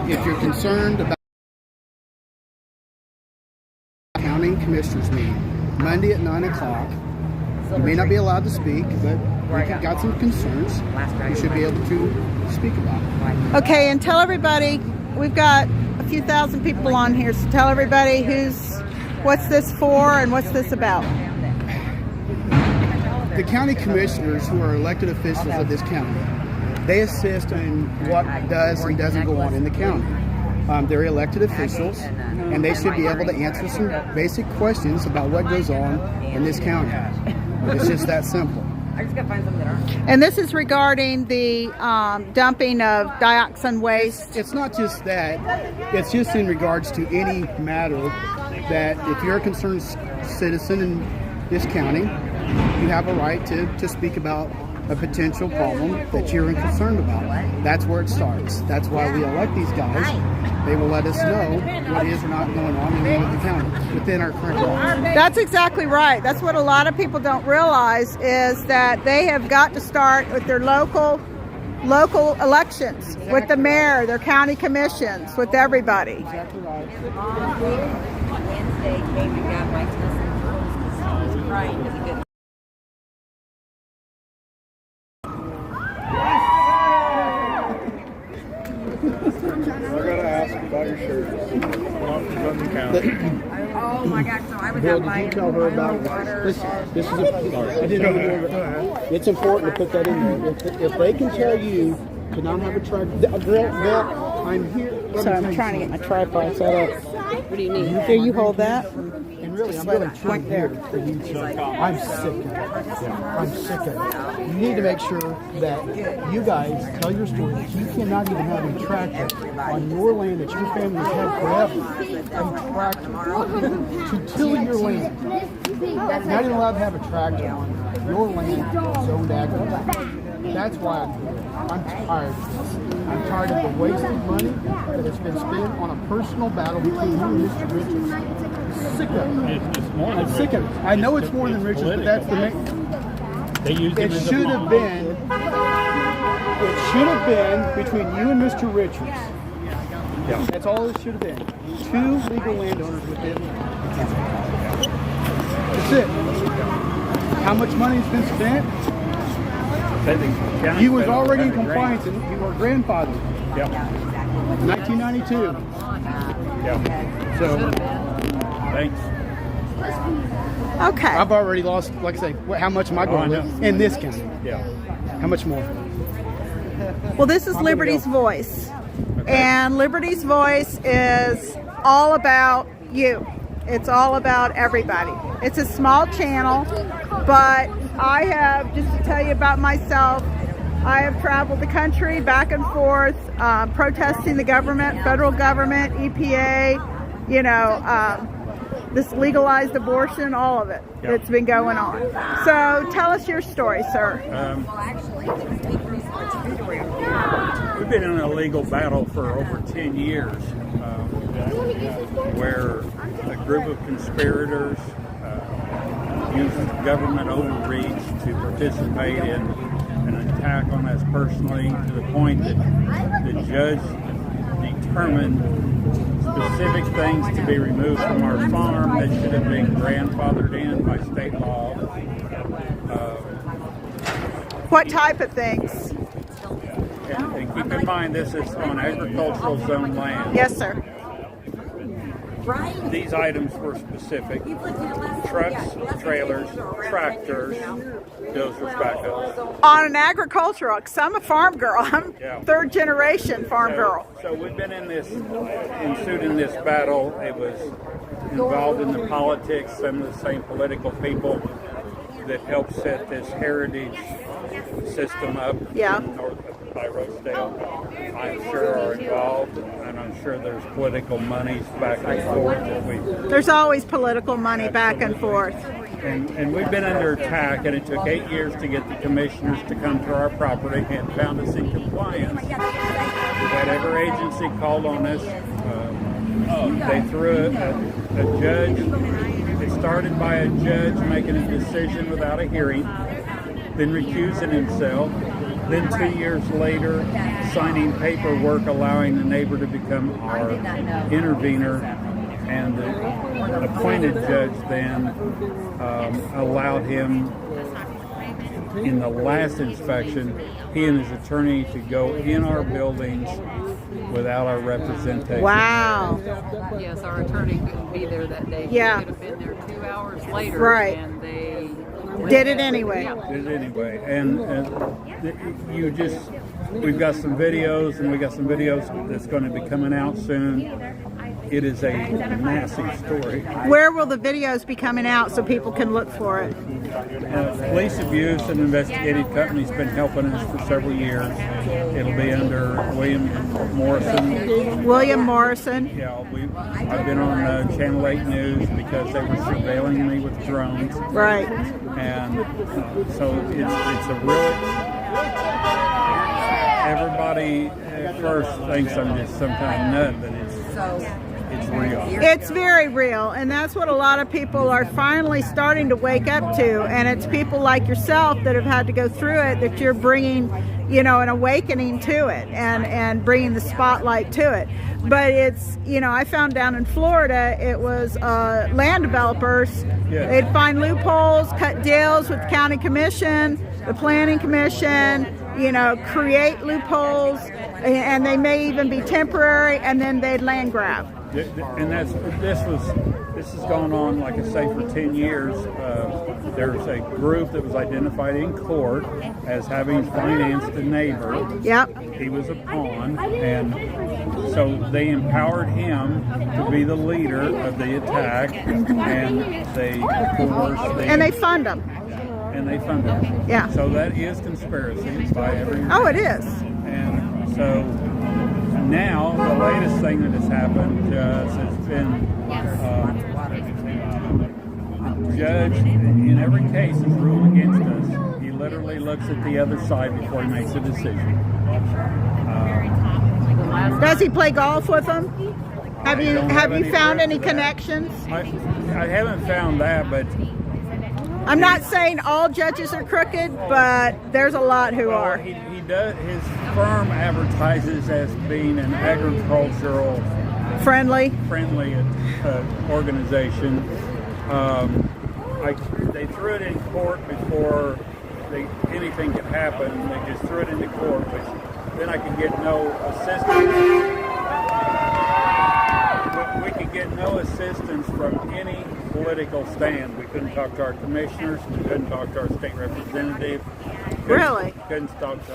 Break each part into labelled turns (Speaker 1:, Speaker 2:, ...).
Speaker 1: if you're concerned about county commissioners meeting Monday at 9 o'clock, you may not be allowed to speak, but if you've got some concerns, you should be able to speak about it.
Speaker 2: Okay, and tell everybody, we've got a few thousand people on here, so tell everybody what's this for and what's this about.
Speaker 1: The county commissioners, who are elected officials of this county, they assist in what does and doesn't go on in the county. They're elected officials, and they should be able to answer some basic questions about what goes on in this county. It's just that simple.
Speaker 2: And this is regarding the dumping of dioxin waste.
Speaker 1: It's not just that. It's just in regards to any matter that if you're a concerned citizen in this county, you have a right to speak about a potential problem that you're concerned about. That's where it starts. That's why we elect these guys. They will let us know what is or not going on in the county within our current laws.
Speaker 2: That's exactly right. That's what a lot of people don't realize, is that they have got to start with their local elections, exactly, with the mayor, their county commissions, with everybody.
Speaker 1: Exactly right.
Speaker 3: Wednesday came and got my cousin. He was crying because he didn't.
Speaker 4: I gotta ask about your shirt.
Speaker 3: Oh my gosh! So I was
Speaker 1: Bill,
Speaker 3: out
Speaker 1: did
Speaker 3: buying
Speaker 1: you tell her about this? This is I didn't know. It's important to put that in there. If they can tell you to not have a tripod, Bill, I'm here.
Speaker 2: So I'm trying to get my tripod set up.
Speaker 3: What do you need?
Speaker 2: Here, you hold that.
Speaker 1: And really, I'm really trying here for you to. I'm sick of it. I'm sick of it. You need to make sure that you guys tell your story. That you cannot even have a tractor on your land that your family has had forever. A tractor to till your land. You're not even allowed to have a tractor on your land zoned agriculture. That's why I'm here. I'm tired of this. I'm tired of the wasted money that has been spent on a personal battle between you and Mr. Richards. I'm sick of it. I'm sick of it. I know it's more than Richards, but that's the main. It should have been. It should have been between you and Mr. Richards. Yeah. That's all it should have been. Two legal landowners within. That's it. How much money has been spent? He was already in compliance, and you were grandfathered.
Speaker 4: Yeah.
Speaker 1: 1992.
Speaker 4: Yeah.
Speaker 1: So,
Speaker 4: Thanks.
Speaker 2: Okay.
Speaker 1: I've already lost, like I say, how much am I going to live in this county?
Speaker 4: Yeah.
Speaker 1: How much more?
Speaker 2: Well, this is Liberty's Voice. And Liberty's Voice is all about you. It's all about everybody. It's a small channel, but I have, just to tell you about myself, I have traveled the country back and forth, protesting the government, federal government, EPA, this legalized abortion, all of it that's been going on. So tell us your story, sir.
Speaker 4: We've been in a legal battle for over 10 years where a group of conspirators used government overreach to participate in an attack on us personally, to the point that the judge determined specific things to be removed from our farm that should have been grandfathered in by state law.
Speaker 2: What type of things?
Speaker 4: And keep in mind, this is on agricultural zone land.
Speaker 2: Yes, sir.
Speaker 4: These items were specific. Trucks, trailers, tractors, those were backhoes.
Speaker 2: On an agricultural, because I'm a farm girl. I'm third generation farm girl.
Speaker 4: So we've been ensued in this battle. It was involved in the politics. Some of the same political people that helped set this heritage system up north by Rosedale, I'm sure are involved, and I'm sure there's political monies back and forth.
Speaker 2: There's always political money back and forth.
Speaker 4: And we've been under attack, and it took 8 years to get the commissioners to come to our property and found us in compliance. We had every agency called on us. They threw a judge. It started by a judge making a decision without a hearing, then recusing himself, then 2 years later, signing paperwork allowing the neighbor to become our intervener, and the appointed judge then allowed him, in the last inspection, he and his attorney to go in our buildings without our representation.
Speaker 2: Wow.
Speaker 3: Yes, our attorney couldn't be there that day.
Speaker 2: Yeah.
Speaker 3: He could have been there 2 hours later.
Speaker 2: Right.
Speaker 3: And they
Speaker 2: Did it anyway.
Speaker 3: Yeah.
Speaker 4: Did it anyway. And we've got some videos, and we got some videos that's going to be coming out soon. It is a massive story.
Speaker 2: Where will the videos be coming out so people can look for it?
Speaker 4: Police Abuse and Investigative Company's been helping us for several years. It'll be under William Morrison.
Speaker 2: William Morrison.
Speaker 4: Yeah, I've been on Channel 8 News because they were surveilling me with drones.
Speaker 2: Right.
Speaker 4: And so it's a real... Everybody at first thinks I'm just some kind of nut, but it's real.
Speaker 2: It's very real, and that's what a lot of people are finally starting to wake up to, and it's people like yourself that have had to go through it that you're bringing, an awakening to it and bringing the spotlight to it. But it's, I found down in Florida, it was land developers.
Speaker 4: Yeah.
Speaker 2: They'd find loopholes, cut deals with the county commission, the planning commission, create loopholes, and they may even be temporary, and then they'd land grab.
Speaker 4: And this has gone on, like I say, for 10 years. There's a group that was identified in court as having financed a neighbor.
Speaker 2: Yep.
Speaker 4: He was a pawn, and so they empowered him to be the leader of the attack, and they coerced.
Speaker 2: And they fund them.
Speaker 4: And they funded him.
Speaker 2: Yeah.
Speaker 4: So that is conspiracy by everyone.
Speaker 2: Oh, it is.
Speaker 4: And so now the latest thing that has happened to us has been the judge in every case has ruled against us. He literally looks at the other side before he makes a decision.
Speaker 2: Does he play golf with them? Have you found any
Speaker 4: that.
Speaker 2: connections?
Speaker 4: I haven't found that, but
Speaker 2: I'm not saying all judges are crooked, but there's a lot who are.
Speaker 4: He does. His firm advertises as being an agricultural
Speaker 2: Friendly.
Speaker 4: Organization. They threw it in court before anything could happen. They just threw it into court, which then I could get no assistance. We could get no assistance from any political stand. We couldn't talk to our commissioners. We couldn't talk to our state representative.
Speaker 2: Really?
Speaker 4: Couldn't talk to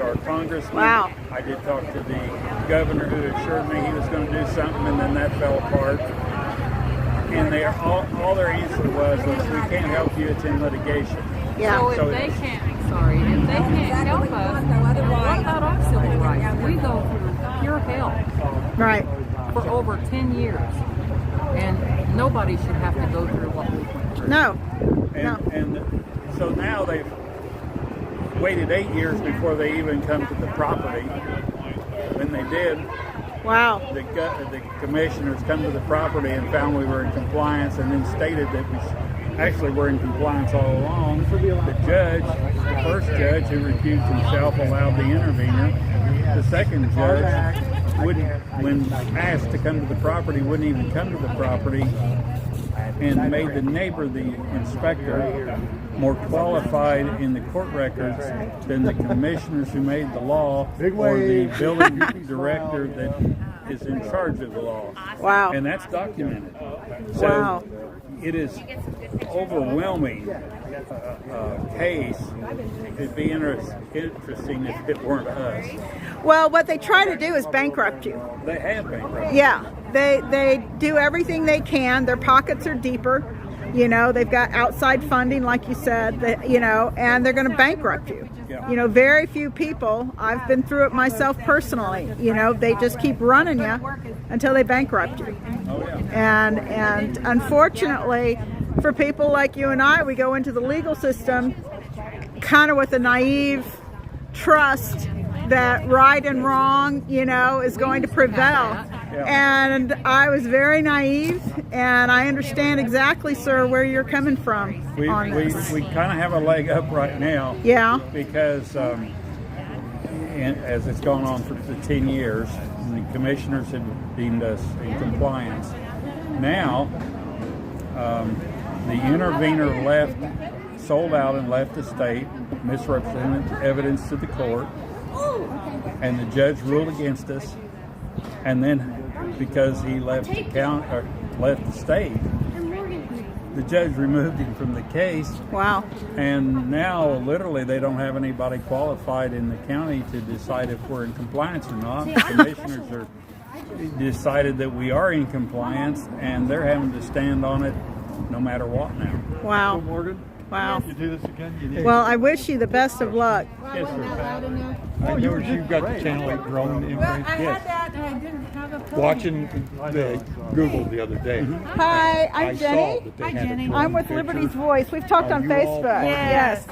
Speaker 4: our congressman.
Speaker 2: Wow.
Speaker 4: I did talk to the governor, who assured me he was going to do something, and then that fell apart. And all their answer was we can't help you. It's in litigation.
Speaker 2: Yeah.
Speaker 3: So if they can't help us, then what about our civil rights? We go through pure hell
Speaker 2: Right.
Speaker 3: for over 10 years, and nobody should have to go through what we went through.
Speaker 2: No.
Speaker 4: And so now they've waited 8 years before they even come to the property. When they did,
Speaker 2: Wow.
Speaker 4: the commissioners come to the property and found we were in compliance, and then stated that we actually were in compliance all along. The first judge who recused himself, allowed the intervener. The second judge when asked to come to the property, wouldn't even come to the property, and made the neighbor, the inspector, more qualified in the court records than the commissioners who made the law or the building director that is in charge of the law.
Speaker 2: Wow.
Speaker 4: And that's documented. So
Speaker 2: Wow.
Speaker 4: it is overwhelming case. It'd be interesting if it weren't us.
Speaker 2: Well, what they try to do is bankrupt you.
Speaker 4: They have bankrupted.
Speaker 2: Yeah. They do everything they can. Their pockets are deeper. They've got outside funding, like you said, and they're going to bankrupt you.
Speaker 4: Yeah.
Speaker 2: Very few people, I've been through it myself personally, they just keep running you until they bankrupt you.
Speaker 4: Oh, yeah.
Speaker 2: And unfortunately, for people like you and I, we go into the legal system kind of with a naive trust that right and wrong, is going to prevail.
Speaker 4: Yeah.
Speaker 2: And I was very naive, and I understand exactly, sir, where you're coming from
Speaker 4: We
Speaker 2: on this.
Speaker 4: kind of have a leg up right now.
Speaker 2: Yeah.
Speaker 4: Because as it's gone on for the 10 years. And the commissioners have deemed us in compliance. Now, the intervener sold out and left the state, misrepresented evidence to the court, and the judge ruled against us. And then, because he left the state, the judge removed him from the case.
Speaker 2: Wow.
Speaker 4: And now, literally, they don't have anybody qualified in the county to decide if we're in compliance or not. The commissioners are decided that we are in compliance, and they're having to stand on it no matter what now.
Speaker 2: Wow.
Speaker 5: Morgan,
Speaker 2: Wow.
Speaker 5: you do this again? You need
Speaker 2: Well, I wish you the best of luck.
Speaker 4: Yes, sir.
Speaker 5: I noticed you've got the Channel 8 drone
Speaker 3: I
Speaker 5: imprint.
Speaker 3: had that and I didn't have a phone.
Speaker 5: Watching the Google the other day.
Speaker 2: Hi,
Speaker 5: I
Speaker 2: I'm
Speaker 5: saw
Speaker 2: Jenny.
Speaker 5: that they
Speaker 3: Hi,
Speaker 5: had a
Speaker 3: Jenny.
Speaker 5: drone
Speaker 2: I'm with
Speaker 5: picture.
Speaker 2: Liberty's Voice. We've talked
Speaker 5: Are
Speaker 2: on
Speaker 5: you all-
Speaker 2: Facebook. Yes.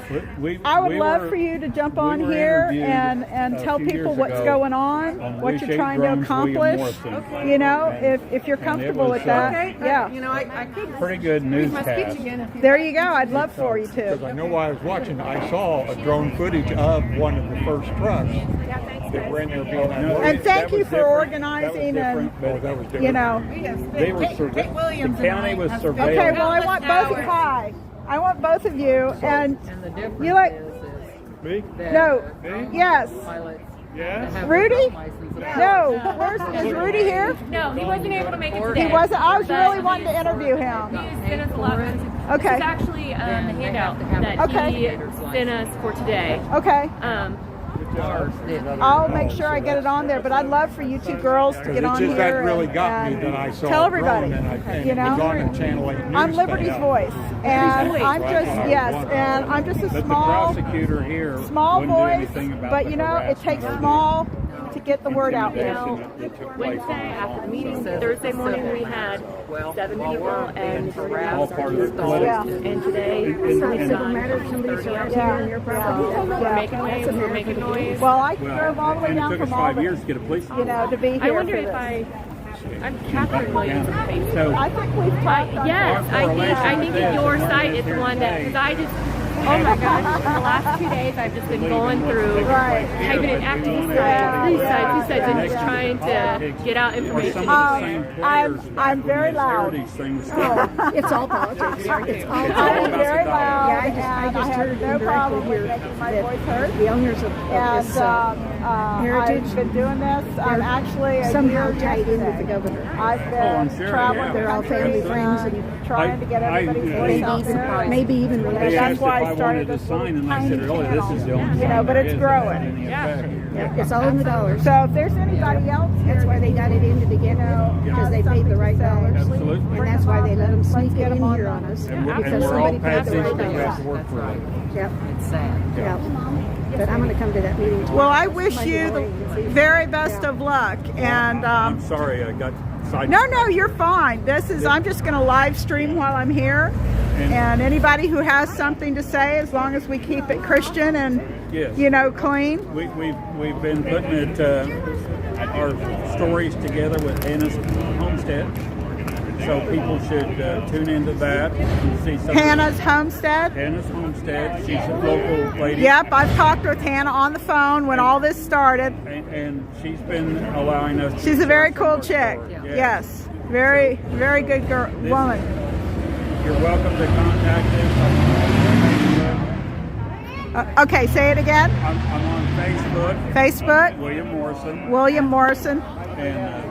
Speaker 2: I would love for you to jump on
Speaker 4: were
Speaker 2: here
Speaker 4: interviewed
Speaker 2: and
Speaker 4: a
Speaker 2: tell
Speaker 4: few
Speaker 2: people
Speaker 4: years
Speaker 2: what's
Speaker 4: ago
Speaker 2: going on,
Speaker 4: on
Speaker 2: what
Speaker 4: Wish
Speaker 2: you're
Speaker 4: 8
Speaker 2: trying to
Speaker 4: Drones, William
Speaker 2: accomplish.
Speaker 4: Morrison.
Speaker 2: You know,
Speaker 4: And-
Speaker 2: if you're
Speaker 4: and it
Speaker 2: comfortable
Speaker 4: was,
Speaker 2: with that.
Speaker 3: Okay,
Speaker 2: Yeah.
Speaker 3: you know, I could
Speaker 4: Pretty good
Speaker 3: read my speech
Speaker 4: newscast.
Speaker 3: again if you
Speaker 2: There you go. I'd love for you
Speaker 5: Because
Speaker 2: to.
Speaker 5: I know while I was watching, I saw a drone footage of one of the first trucks that were in there being
Speaker 4: No,
Speaker 5: unloaded.
Speaker 2: And thank
Speaker 4: that was
Speaker 2: you for
Speaker 4: different.
Speaker 2: organizing
Speaker 4: That was
Speaker 2: and,
Speaker 4: different, but
Speaker 5: that was different.
Speaker 2: you know.
Speaker 4: they were the county was surveilled.
Speaker 2: Okay, well, I want both of you. Hi. I want both of you. And
Speaker 6: And the difference
Speaker 2: you like,
Speaker 5: Me?
Speaker 2: no, yes.
Speaker 6: pilots
Speaker 5: Yeah?
Speaker 6: have
Speaker 2: Rudy?
Speaker 6: their own license.
Speaker 2: No, is Rudy here?
Speaker 7: No, he wasn't able to make it
Speaker 2: He
Speaker 7: today.
Speaker 2: wasn't. I was
Speaker 7: But
Speaker 2: really wanting to interview
Speaker 7: He
Speaker 2: him.
Speaker 7: sent us a lot. This
Speaker 2: Okay.
Speaker 7: is actually the handout that
Speaker 2: Okay.
Speaker 7: he sent us for today.
Speaker 2: Okay.
Speaker 6: Ours did.
Speaker 2: I'll make sure I get it on there, but I'd love for you two girls to get
Speaker 5: It's
Speaker 2: on
Speaker 5: just
Speaker 2: here
Speaker 5: that really
Speaker 2: and,
Speaker 5: got me
Speaker 2: and
Speaker 5: that I saw
Speaker 2: tell
Speaker 5: a
Speaker 2: everybody.
Speaker 5: drone and
Speaker 2: You
Speaker 5: it was on
Speaker 2: know,
Speaker 5: the Channel 8 news.
Speaker 2: I'm Liberty's Voice, and I'm just a
Speaker 4: But the
Speaker 2: small
Speaker 4: prosecutor here
Speaker 2: small
Speaker 4: wouldn't do
Speaker 2: voice,
Speaker 4: anything about
Speaker 2: but
Speaker 4: the
Speaker 2: you know, it takes
Speaker 4: harassment or
Speaker 2: small to get the word out there.
Speaker 4: intimidation that took place
Speaker 7: Wednesday
Speaker 4: on
Speaker 7: after the
Speaker 4: the
Speaker 7: meeting,
Speaker 6: So-
Speaker 7: Thursday morning we had 7 people and
Speaker 4: all part of the
Speaker 2: Yeah.
Speaker 7: and today
Speaker 4: And-
Speaker 7: we're making waves, we're making noise.
Speaker 2: Well, I
Speaker 4: Well,
Speaker 2: drove all the way
Speaker 4: and it
Speaker 2: down
Speaker 4: took us
Speaker 2: from
Speaker 4: 5
Speaker 2: Albany,
Speaker 4: years to get a police
Speaker 2: you know, to be here
Speaker 7: I wonder
Speaker 2: for
Speaker 7: if
Speaker 2: this.
Speaker 7: I'm Catherine Williams on Facebook.
Speaker 4: So,
Speaker 2: I think we've talked on
Speaker 7: Yes,
Speaker 2: that.
Speaker 7: I think that your site is the one that, because I just, oh my gosh, for the last 2 days I've just been going through,
Speaker 2: Right.
Speaker 7: typing in activist sites, these sites, and just trying to get out
Speaker 4: or some
Speaker 7: information.
Speaker 4: of the same players
Speaker 2: I'm
Speaker 4: back
Speaker 2: very
Speaker 4: when they aired
Speaker 2: loud.
Speaker 4: these things started.
Speaker 8: It's all politics. It's all
Speaker 4: It's all
Speaker 2: I am
Speaker 4: about
Speaker 2: very
Speaker 4: the
Speaker 2: loud,
Speaker 4: dollar.
Speaker 8: Yeah, I just
Speaker 2: and I
Speaker 8: heard
Speaker 2: have no
Speaker 8: indirectly
Speaker 2: problem with
Speaker 8: here
Speaker 2: making my
Speaker 8: that
Speaker 2: voice heard.
Speaker 8: the owners of
Speaker 2: And
Speaker 8: this
Speaker 2: I've been doing this. I'm actually a
Speaker 8: somehow
Speaker 2: year
Speaker 8: tied in with the
Speaker 2: yesterday.
Speaker 8: governor.
Speaker 2: I've
Speaker 4: Oh,
Speaker 2: been
Speaker 4: I'm sure,
Speaker 2: traveling
Speaker 4: yeah.
Speaker 2: the
Speaker 8: They're all
Speaker 2: country
Speaker 8: family, friends, and
Speaker 2: trying to get everybody's voice
Speaker 8: Maybe
Speaker 2: out there.
Speaker 8: maybe even
Speaker 4: They
Speaker 2: That's
Speaker 8: related.
Speaker 4: asked if
Speaker 2: why I
Speaker 4: I
Speaker 2: started
Speaker 4: wanted to
Speaker 2: this
Speaker 4: sign, and I
Speaker 2: tiny
Speaker 4: said, really, this is the only
Speaker 2: You know,
Speaker 4: sign
Speaker 2: but
Speaker 4: there
Speaker 2: it's
Speaker 4: is that had
Speaker 2: growing.
Speaker 4: any effect.
Speaker 8: It's all in the dollars.
Speaker 2: So if there's anybody else here,
Speaker 8: That's why they got it in to begin with, because they paid the right dollars.
Speaker 4: Absolutely.
Speaker 8: And that's why they let them sneak it
Speaker 2: get 'em
Speaker 8: in
Speaker 2: on
Speaker 8: here
Speaker 2: the-
Speaker 8: on us.
Speaker 4: And
Speaker 8: Because
Speaker 4: we're all
Speaker 8: somebody paid
Speaker 4: past
Speaker 8: the
Speaker 4: these
Speaker 8: right
Speaker 4: because we have
Speaker 8: dollars.
Speaker 4: to work for a living.
Speaker 8: Yep,
Speaker 6: It's sad.
Speaker 8: yep. But I'm gonna come to that meeting tomorrow.
Speaker 2: well, I wish you the very best of luck. And
Speaker 4: I'm sorry, I got sidetracked.
Speaker 2: no, you're fine. I'm just going to live stream while I'm here. And anybody who has something to say, as long as we keep it Christian and,
Speaker 4: Yes.
Speaker 2: you know, clean.
Speaker 4: We've been putting it our stories together with Hannah's Homestead, so people should tune into that and see some
Speaker 2: Hannah's Homestead.
Speaker 4: Hannah's Homestead. She's a local lady.
Speaker 2: Yep, I've talked with Hannah on the phone when all this started.
Speaker 4: And she's been allowing us. to
Speaker 2: She's a
Speaker 4: share
Speaker 2: very
Speaker 4: some of
Speaker 2: cool
Speaker 4: our
Speaker 2: chick.
Speaker 4: stories.
Speaker 2: Yes, very, very good girl,
Speaker 4: This-
Speaker 2: woman.
Speaker 4: You're welcome to contact us.
Speaker 2: Okay, say it again.
Speaker 4: I'm on Facebook,
Speaker 2: Facebook,
Speaker 4: William Morrison,
Speaker 2: William Morrison.
Speaker 4: and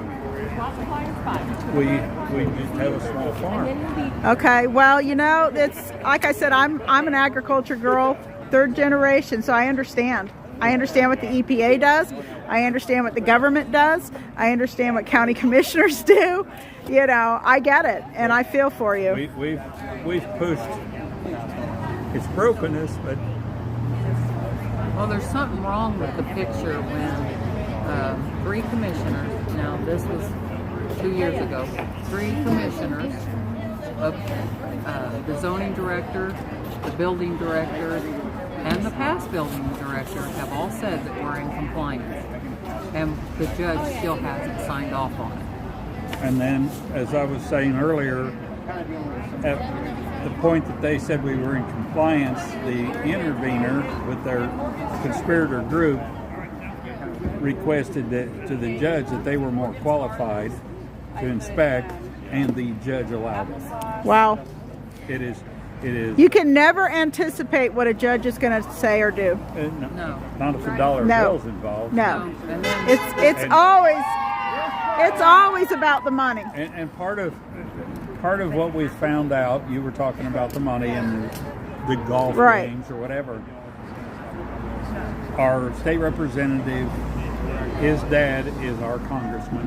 Speaker 4: we just have a small farm.
Speaker 2: Okay, well, you know, it's like I said, I'm an agriculture girl, 3rd generation, so I understand. I understand what the EPA does. I understand what the government does. I understand what county commissioners do. You know, I get it, and I feel for you.
Speaker 4: We've pushed its brokenness, but
Speaker 6: Well, there's something wrong with the picture when 3 commissioners, now this was 2 years ago, 3 commissioners of the zoning director, the building director, and the past building director have all said that we're in compliance. And the judge still hasn't signed off on it.
Speaker 4: and then, as I was saying earlier, at the point that they said we were in compliance, the intervener with their conspirator group requested that, to the judge that they were more qualified to inspect, and the judge allowed it.
Speaker 2: Wow.
Speaker 4: It is.
Speaker 2: You can never anticipate what a judge is going to say or do.
Speaker 6: No.
Speaker 4: Not if a dollar
Speaker 2: No.
Speaker 4: bill's involved.
Speaker 2: No.
Speaker 6: And then
Speaker 2: It's always about the money.
Speaker 4: And part of what we found out, you were talking about the money and the golf
Speaker 2: Right.
Speaker 4: games or whatever. Our state representative, his dad is our congressman.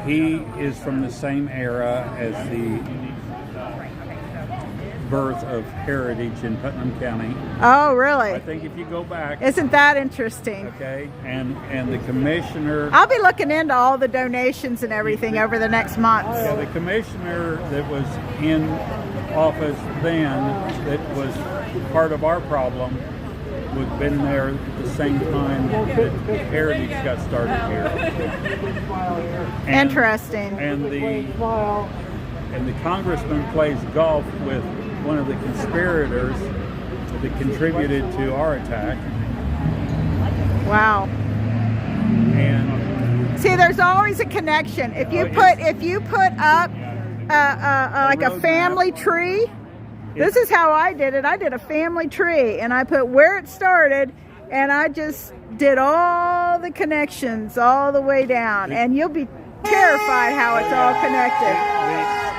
Speaker 4: He is from the same era as the birth of Heritage in Putnam County.
Speaker 2: Oh,
Speaker 4: I
Speaker 2: really?
Speaker 4: think if you go back,
Speaker 2: Isn't that interesting?
Speaker 4: okay, and the commissioner.
Speaker 2: I'll be looking into all the donations and everything over the next month.
Speaker 4: Yeah, the commissioner that was in office then, that was part of our problem, was been there at the same time that Heritage got started here. And-
Speaker 2: Interesting.
Speaker 4: And the congressman plays golf with one of the conspirators that contributed to our attack.
Speaker 2: Wow.
Speaker 4: And
Speaker 2: See, there's always a connection. If you put up like a
Speaker 4: roadmap.
Speaker 2: family tree, this is how I did it. I did a family tree, and I put where it started, and I just did all the connections all the way down, and you'll be terrified how it's all connected.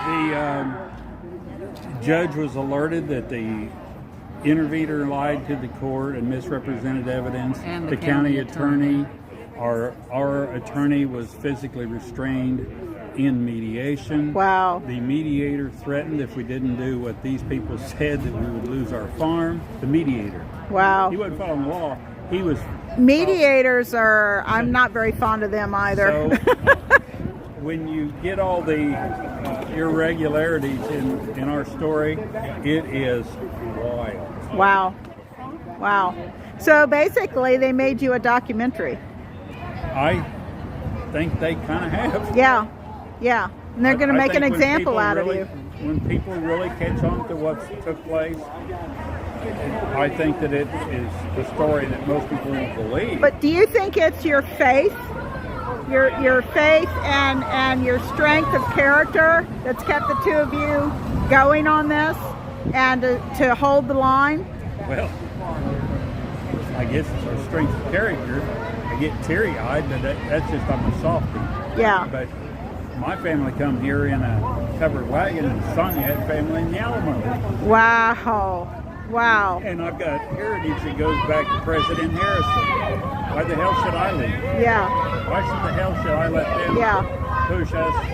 Speaker 4: the judge was alerted that the intervener lied to the court and misrepresented evidence.
Speaker 6: And
Speaker 4: the county attorney, our attorney was physically restrained in mediation.
Speaker 2: Wow.
Speaker 4: The mediator threatened if we didn't do what these people said that we would lose our farm. The mediator.
Speaker 2: Wow.
Speaker 4: He wasn't following the law. He was.
Speaker 2: Mediators are, I'm not very fond of them either.
Speaker 4: So, when you get all the irregularities in our story, it is wild.
Speaker 2: Wow. Wow. So basically, they made you a documentary.
Speaker 4: I think they kind of have.
Speaker 2: Yeah. Yeah. And they're going to
Speaker 4: I
Speaker 2: make an
Speaker 4: think when
Speaker 2: example
Speaker 4: people
Speaker 2: out of
Speaker 4: really-
Speaker 2: you.
Speaker 4: When people really catch on to what took place, I think that it is a story that most people won't believe.
Speaker 2: But do you think it's your faith, your faith and your strength of character that's kept the two of you going on this and to hold the line?
Speaker 4: Well, I guess it's our strength of character. I get teary-eyed, but that's just I'm a softie.
Speaker 2: Yeah.
Speaker 4: But my family come here in a covered wagon, and Sonia had family in Yalamo.
Speaker 2: Wow. Wow.
Speaker 4: And I've got heritage that goes back to President Harrison. Why the hell should I leave?
Speaker 2: Yeah.
Speaker 4: Why the hell should I let them push us to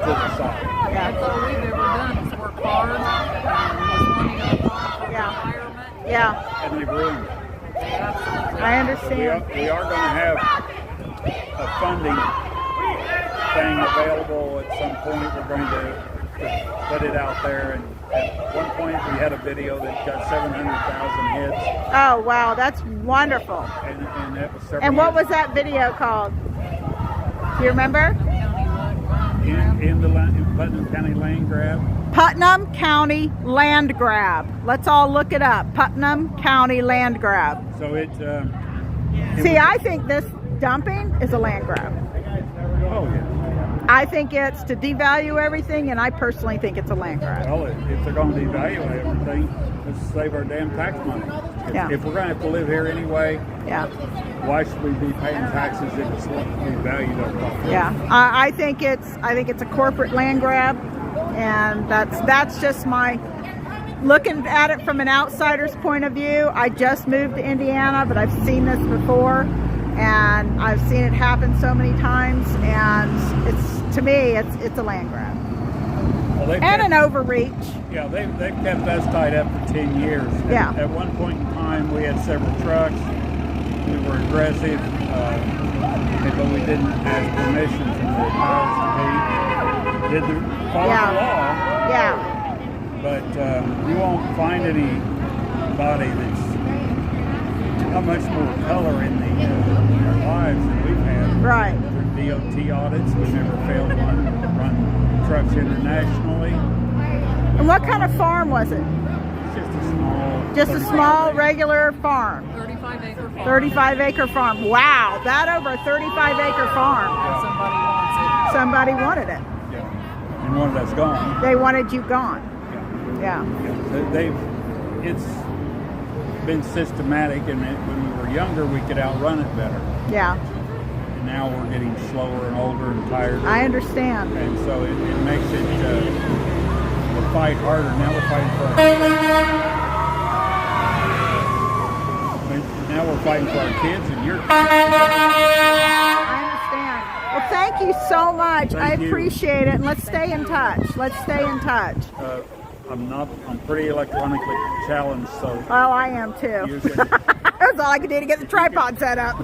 Speaker 4: the side?
Speaker 6: That's all we've ever done is work hard and was money up
Speaker 2: Yeah.
Speaker 6: retirement.
Speaker 2: Yeah.
Speaker 4: And they've ruined it.
Speaker 2: I understand.
Speaker 4: We are going to have a funding thing available at some point. We're going to put it out there. And at one point, we had a video that got 700,000 hits.
Speaker 2: Oh, wow. That's wonderful.
Speaker 4: And that was several
Speaker 2: And what
Speaker 4: years
Speaker 2: was that video called? Do you remember?
Speaker 4: in Putnam County land grab.
Speaker 2: Putnam County land grab. Let's all look it up. Putnam County land grab.
Speaker 4: So it
Speaker 2: See, I think this dumping is a land grab.
Speaker 4: Oh, yeah.
Speaker 2: I think it's to devalue everything, and I personally think it's a land grab.
Speaker 4: Well, if they're going to devalue everything, let's save our damn tax money.
Speaker 2: Yeah.
Speaker 4: If we're going to have to live here anyway,
Speaker 2: Yeah.
Speaker 4: why should we be paying taxes if it's devalued our property?
Speaker 2: Yeah. I think it's a corporate land grab, and that's just my looking at it from an outsider's point of view. I just moved to Indiana, but I've seen this before, and I've seen it happen so many times, and to me it's a land grab.
Speaker 4: Well,
Speaker 2: And an overreach.
Speaker 4: Yeah, they've kept us tied up for 10 years.
Speaker 2: Yeah.
Speaker 4: At one point in time, we had several trucks. We were aggressive, but we didn't ask permission from the powers to be. Did follow the law.
Speaker 2: Yeah.
Speaker 4: But you won't find anybody that's got much more color in their lives than we've had.
Speaker 2: Right.
Speaker 4: Through DOT audits, we never failed one. Run trucks internationally.
Speaker 2: And what kind of farm was it?
Speaker 4: It's just a small.
Speaker 2: Just a small, regular farm.
Speaker 6: 35 35-acre farm.
Speaker 2: 35-acre farm. Wow, that over a 35-acre farm.
Speaker 6: Somebody wants
Speaker 2: Somebody wanted it.
Speaker 4: Yeah. And one that's gone.
Speaker 2: They wanted you gone. Yeah.
Speaker 4: It's been systematic, and when we were younger, we could outrun it better.
Speaker 2: Yeah.
Speaker 4: And now we're getting slower and older and tired.
Speaker 2: I understand.
Speaker 4: And so it makes it, we'll fight harder. Now we're fighting for our kids and your kids.
Speaker 2: I understand. Well, thank you so much.
Speaker 4: Thank you.
Speaker 2: Appreciate it. And let's stay in touch. Let's stay in touch.
Speaker 4: I'm pretty electronically challenged, so.
Speaker 2: Well, I am too.
Speaker 4: You can,
Speaker 2: That's all I can do to get the tripod set up.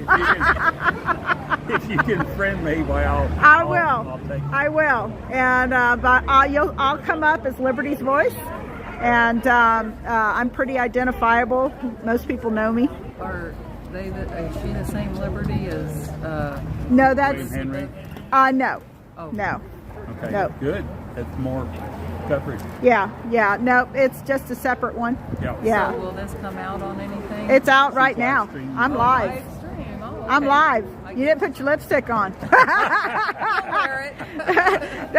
Speaker 4: if you can friend me, well,
Speaker 2: I will.
Speaker 4: I'll take it.
Speaker 2: I will. And but I'll come up as Liberty's voice, and I'm pretty identifiable. Most people know me.
Speaker 6: Are she the same Liberty as?
Speaker 2: No, that's
Speaker 4: William Henry.
Speaker 2: No,
Speaker 6: Oh.
Speaker 2: no.
Speaker 4: Okay,
Speaker 2: No.
Speaker 4: good. That's more coverage.
Speaker 2: Yeah. No, it's just a separate one.
Speaker 4: Yeah.
Speaker 2: Yeah.
Speaker 6: So will this come out on anything?
Speaker 2: It's out right now.
Speaker 4: live stream.
Speaker 2: I'm live.
Speaker 6: Live stream. Oh,
Speaker 2: I'm
Speaker 6: okay.
Speaker 2: live.
Speaker 6: I
Speaker 2: You didn't put your lipstick on.
Speaker 6: I'll wear it.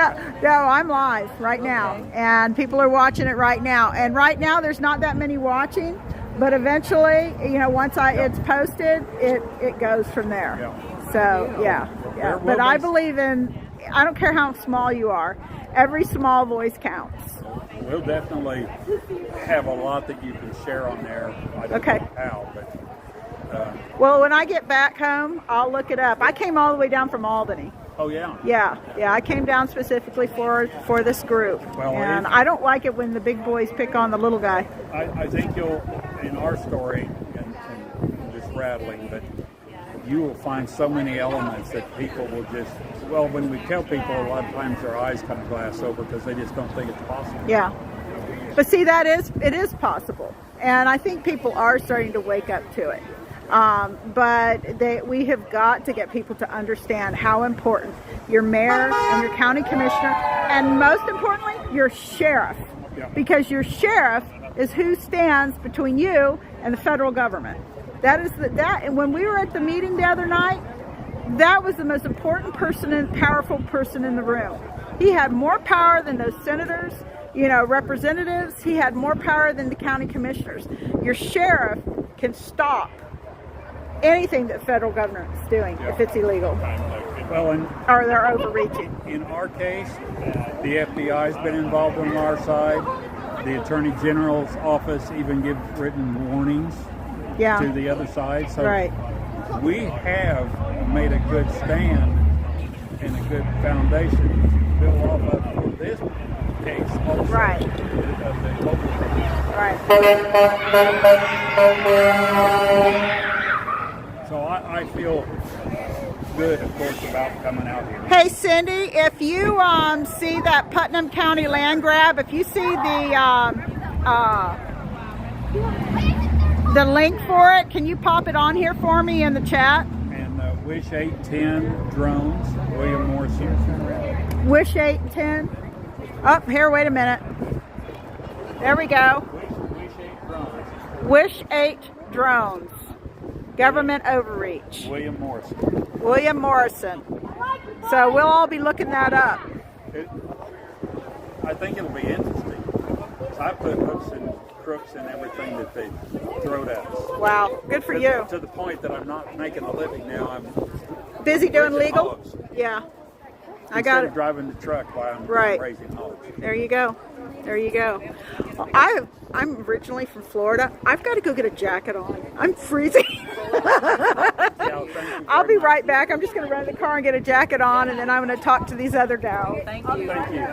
Speaker 2: No, I'm live right now,
Speaker 6: Okay.
Speaker 2: and people are watching it right now. And right now, there's not that many watching, but eventually, once it's posted, it goes from there.
Speaker 4: Yeah.
Speaker 2: So yeah.
Speaker 4: There will
Speaker 2: But I
Speaker 4: be-
Speaker 2: believe in. I don't care how small you are. Every small voice counts.
Speaker 4: We'll definitely have a lot that you can share on there. I don't
Speaker 2: Okay.
Speaker 4: know how, but
Speaker 2: Well, when I get back home, I'll look it up. I came all the way down from Albany.
Speaker 4: oh yeah.
Speaker 2: Yeah, I came down specifically for this group.
Speaker 4: Well,
Speaker 2: and
Speaker 4: if-
Speaker 2: I don't like it when the big boys pick on the little guy.
Speaker 4: I think you'll, in our story, and just rattling, but you will find so many elements that people will just, well, when we tell people, a lot of times their eyes kind of glass over because they just don't think it's possible.
Speaker 2: Yeah. But see, it is possible. And I think people are starting to wake up to it. But we have got to get people to understand how important your mayor and your county commissioner, and most importantly, your sheriff.
Speaker 4: Yeah.
Speaker 2: Because your sheriff is who stands between you and the federal government. And when we were at the meeting the other night, that was the most important person and powerful person in the room. He had more power than those senators, representatives. He had more power than the county commissioners. Your sheriff can stop anything that federal government is doing if it's illegal
Speaker 4: Well,
Speaker 2: or they're overreaching.
Speaker 4: in our case, the FBI has been involved on our side. The Attorney General's office even gives written warnings
Speaker 2: Yeah.
Speaker 4: to the other side. So
Speaker 2: Right.
Speaker 4: we have made a good stand and a good foundation to build off of for this case also.
Speaker 2: Right.
Speaker 4: Of the overreach.
Speaker 2: Right.
Speaker 4: So I feel good, of course, about coming out here.
Speaker 2: Hey Cindy, if you see that Putnam County land grab, if you see the link for it, can you pop it on here for me in the chat?
Speaker 4: And Wish 810 drones, William Morrison.
Speaker 2: Wish 810. Up here, wait a minute. There we go.
Speaker 4: Wish 8 drones,
Speaker 2: Wish 8 drones. Government overreach.
Speaker 4: William Morrison.
Speaker 2: William Morrison. So we'll all be looking that up.
Speaker 4: I think it'll be interesting. I put hooks and crooks in everything that they throw at us.
Speaker 2: Wow, good for you.
Speaker 4: To the point that I'm not making a living now. I'm
Speaker 2: Busy doing
Speaker 4: raising
Speaker 2: legal?
Speaker 4: hogs.
Speaker 2: Yeah. I
Speaker 4: Instead
Speaker 2: got
Speaker 4: of
Speaker 2: it.
Speaker 4: driving the truck while I'm
Speaker 2: Right.
Speaker 4: raising hogs.
Speaker 2: There you go. There you go. Well, I'm originally from Florida. I've got to go get a jacket on. I'm freezing.
Speaker 4: Yeah, thank you
Speaker 2: I'll
Speaker 4: very
Speaker 2: be right back. I'm just going to run to the car and get a jacket on, and then I'm going to talk to these other gals.
Speaker 6: Thank you.
Speaker 4: Thank you.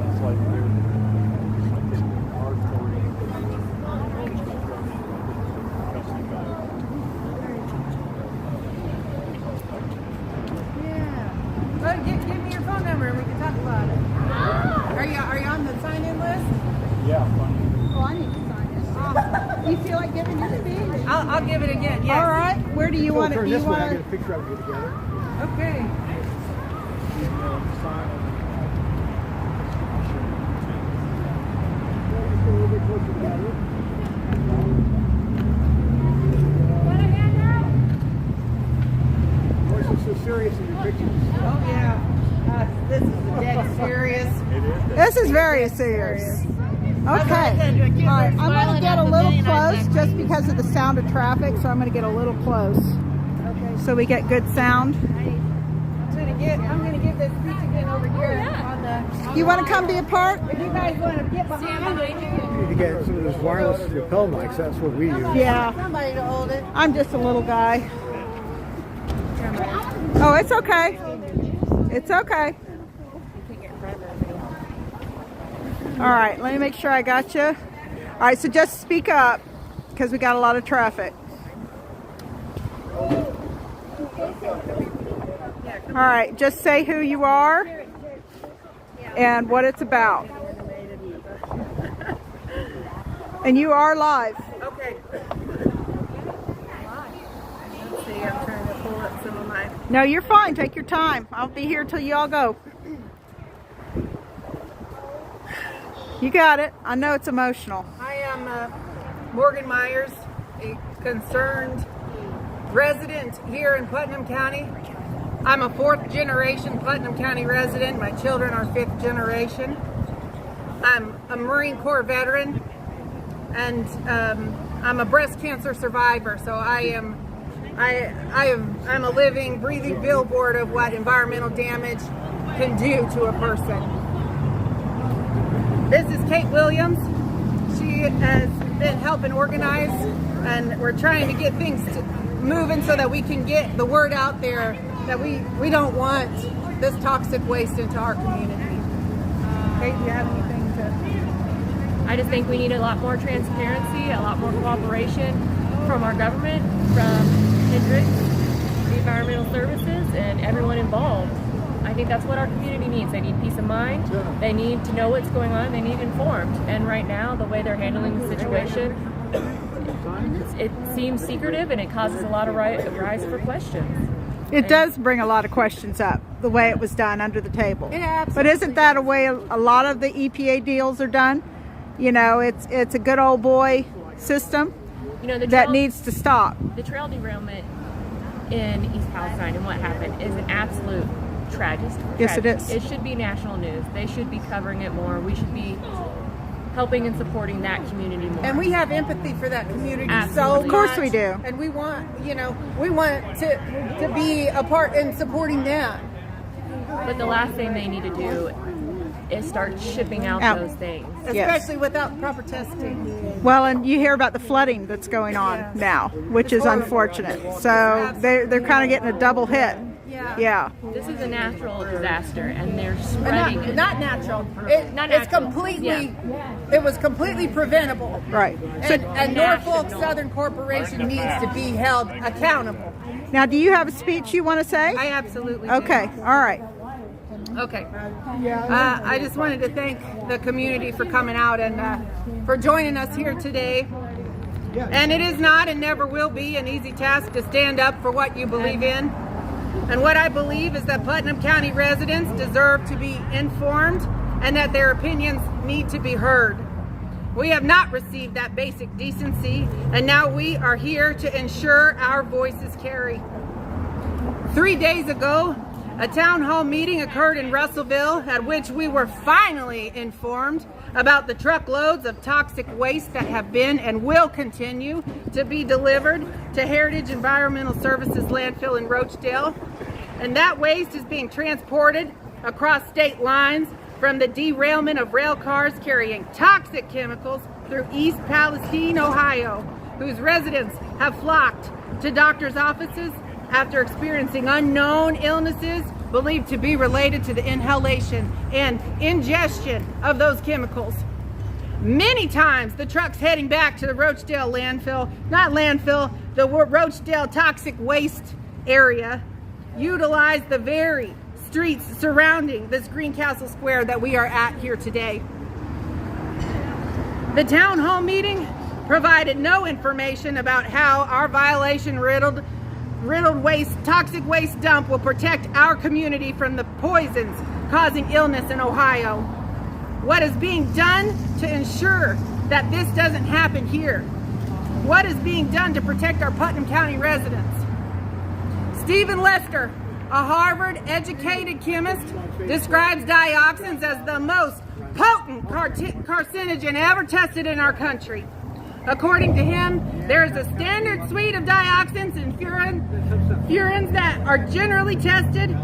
Speaker 5: It's like they're hardcore.
Speaker 9: Well, give me your phone number and we can talk about it. Are you on the sign-in list?
Speaker 5: Yeah, funny.
Speaker 8: Oh, I need to sign this. Do you feel like giving your speech?
Speaker 9: I'll give it again. Yes.
Speaker 2: All right. Where do you want it?
Speaker 1: Turn
Speaker 2: Do you
Speaker 1: this way. I
Speaker 2: want
Speaker 1: get
Speaker 2: it?
Speaker 1: a picture of you together.
Speaker 9: Okay.
Speaker 1: Why is it so serious in your pictures?
Speaker 9: Oh yeah. This is dead serious.
Speaker 2: This is very serious. Okay. All right. I'm going to get a little close just because of the sound of traffic, so I'm going to get a little close.
Speaker 9: Okay.
Speaker 2: So we get good sound.
Speaker 9: I'm gonna give this speech again over here on the.
Speaker 2: You want to come be a part?
Speaker 9: If you guys want to get behind it,
Speaker 1: You need to get some of those wireless lapel mics. That's what we use.
Speaker 2: Yeah.
Speaker 9: somebody to hold it.
Speaker 2: I'm just a little guy. Oh, it's okay. It's okay. All right, let me make sure I got you. All right, so just speak up because we got a lot of traffic. All right, just say who you are and what it's about. And you are live.
Speaker 9: Okay. Let's see. I'm trying to pull up some of my.
Speaker 2: No, you're fine. Take your time. I'll be here till you all go. You got it. I know it's emotional.
Speaker 9: I am Morgan Myers, a concerned resident here in Putnam County. I'm a 4th generation Putnam County resident. My children are 5th generation. I'm a Marine Corps veteran, and I'm a breast cancer survivor. So I'm a living, breathing billboard of what environmental damage can do to a person. This is Kate Williams. She has been helping organize, and we're trying to get things moving so that we can get the word out there that we don't want this toxic waste into our community. Kate, do you have anything to?
Speaker 7: I just think we need a lot more transparency, a lot more cooperation from our government, from Hendricks, the environmental services, and everyone involved. I think that's what our community needs. They need peace of mind. They need to know what's going on. They need informed. And right now, the way they're handling the situation, it seems secretive, and it causes a lot of rise for questions.
Speaker 2: It does bring a lot of questions up, the way it was done under the table.
Speaker 9: Yeah,
Speaker 2: but isn't that a way a lot of the EPA deals are done? You know, it's a good old boy system that needs to stop.
Speaker 7: The trail derailment in East Palestine and what happened is an absolute tragedy.
Speaker 2: Yes, it is.
Speaker 7: It should be national news. They should be covering it more. We should be helping and supporting that community more.
Speaker 9: And we have empathy for that community.
Speaker 7: Absolutely.
Speaker 9: So
Speaker 2: Of course
Speaker 9: much.
Speaker 2: we do.
Speaker 9: And we want, to be a part in supporting them.
Speaker 7: But the last thing they need to do is start shipping out those things.
Speaker 9: Especially without proper testing.
Speaker 2: Well, and you hear about the flooding that's going on now, which is unfortunate. So they're kind of getting a double hit. Yeah.
Speaker 7: This is a natural disaster, and they're spreading
Speaker 9: Not natural.
Speaker 7: Not
Speaker 9: It's
Speaker 7: natural.
Speaker 9: completely. It was completely preventable.
Speaker 2: Right.
Speaker 9: And Norfolk Southern Corporation needs to be held accountable.
Speaker 2: Now, do you have a speech you want to say?
Speaker 9: I absolutely do.
Speaker 2: Okay. All right.
Speaker 9: Okay. I just wanted to thank the community for coming out and for joining us here today. And it is not and never will be an easy task to stand up for what you believe in. And what I believe is that Putnam County residents deserve to be informed and that their opinions need to be heard. We have not received that basic decency, and now we are here to ensure our voices carry. 3 days ago, a town hall meeting occurred in Russellville at which we were finally informed about the truckloads of toxic waste that have been and will continue to be delivered to Heritage Environmental Services landfill in Roachdale. And that waste is being transported across state lines from the derailment of rail cars carrying toxic chemicals through East Palestine, Ohio, whose residents have flocked to doctors' offices after experiencing unknown illnesses, believed to be related to the inhalation and ingestion of those chemicals. Many times the trucks heading back to the Roachdale landfill, not landfill, the Roachdale toxic waste area, utilize the very streets surrounding this Greencastle Square that we are at here today. The town hall meeting provided no information about how our violation-riddled toxic waste dump will protect our community from the poisons causing illness in Ohio. What is being done to ensure that this doesn't happen here? What is being done to protect our Putnam County residents? Stephen Lester, a Harvard-educated chemist, describes dioxins as the most potent carcinogen ever tested in our country. According to him, there is a standard suite of dioxins and furans that are generally tested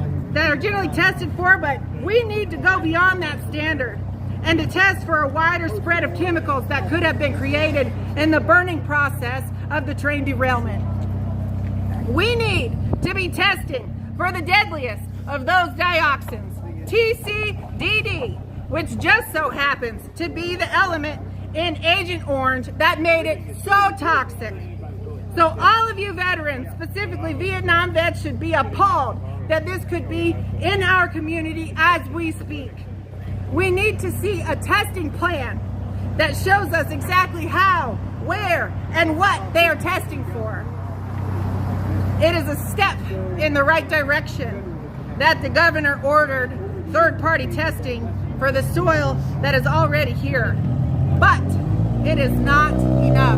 Speaker 9: for, but we need to go beyond that standard and to test for a wider spread of chemicals that could have been created in the burning process of the train derailment. We need to be testing for the deadliest of those dioxins, TCDD, which just so happens to be the element in Agent Orange that made it so toxic. So all of you veterans, specifically Vietnam vets, should be appalled that this could be in our community as we speak. We need to see a testing plan that shows us exactly how, where, and what they are testing for. It is a step in the right direction that the governor ordered third-party testing for the soil that is already here. But it is not enough.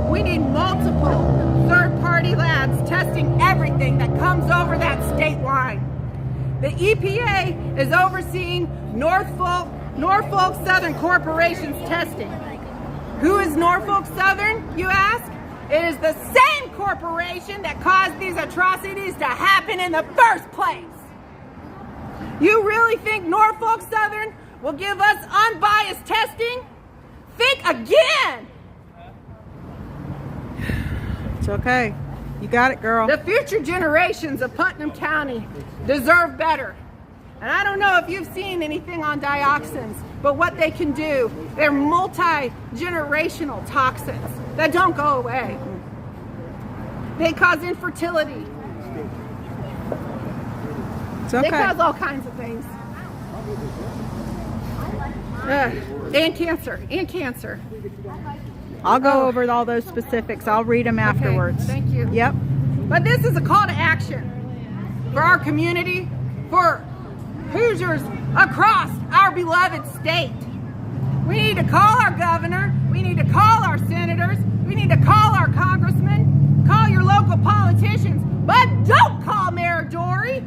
Speaker 9: We need multiple third-party labs testing everything that comes over that state line. The EPA is overseeing Norfolk Southern Corporation's testing. Who is Norfolk Southern, you ask? It is the same corporation that caused these atrocities to happen in the first place. You really think Norfolk Southern will give us unbiased testing? Think again!
Speaker 2: It's okay. You got it, girl.
Speaker 9: The future generations of Putnam County deserve better. And I don't know if you've seen anything on dioxins, but what they can do, they're multi-generational toxins that don't go away. They cause infertility.
Speaker 2: It's okay.
Speaker 9: They cause all kinds of things. And cancer.
Speaker 2: I'll go over all those specifics. I'll read them afterwards.
Speaker 9: Okay, thank you.
Speaker 2: Yep.
Speaker 9: But this is a call to action for our community, for Hoosiers across our beloved state. We need to call our governor. We need to call our senators. We need to call our congressmen. Call your local politicians. But don't call Mayor Dory,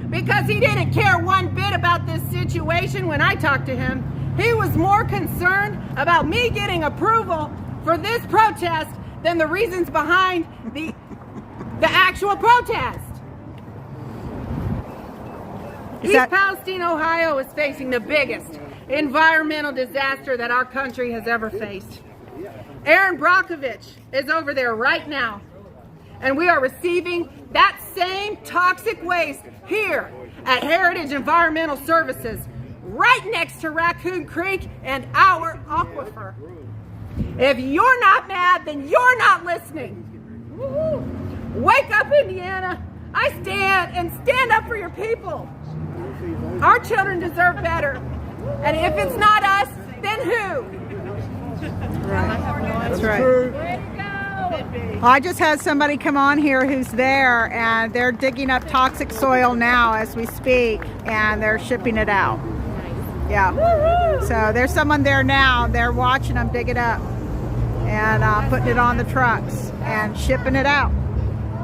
Speaker 9: because he didn't care one bit about this situation when I talked to him. He was more concerned about me getting approval for this protest than the reasons behind the actual protest. East Palestine, Ohio is facing the biggest environmental disaster that our country has ever faced. Aaron Brockovich is over there right now, and we are receiving that same toxic waste here at Heritage Environmental Services, right next to Raccoon Creek and our aquifer. If you're not mad, then you're not listening. Woo-hoo. Wake up, Indiana. I stand up for your people. Our children deserve better. And if it's not us, then who?
Speaker 2: That's right. Well, I just had somebody come on here who's there, and they're digging up toxic soil now as we speak, and they're shipping it out. Yeah. So there's someone there now. They're watching them dig it up and putting it on the trucks and shipping it out.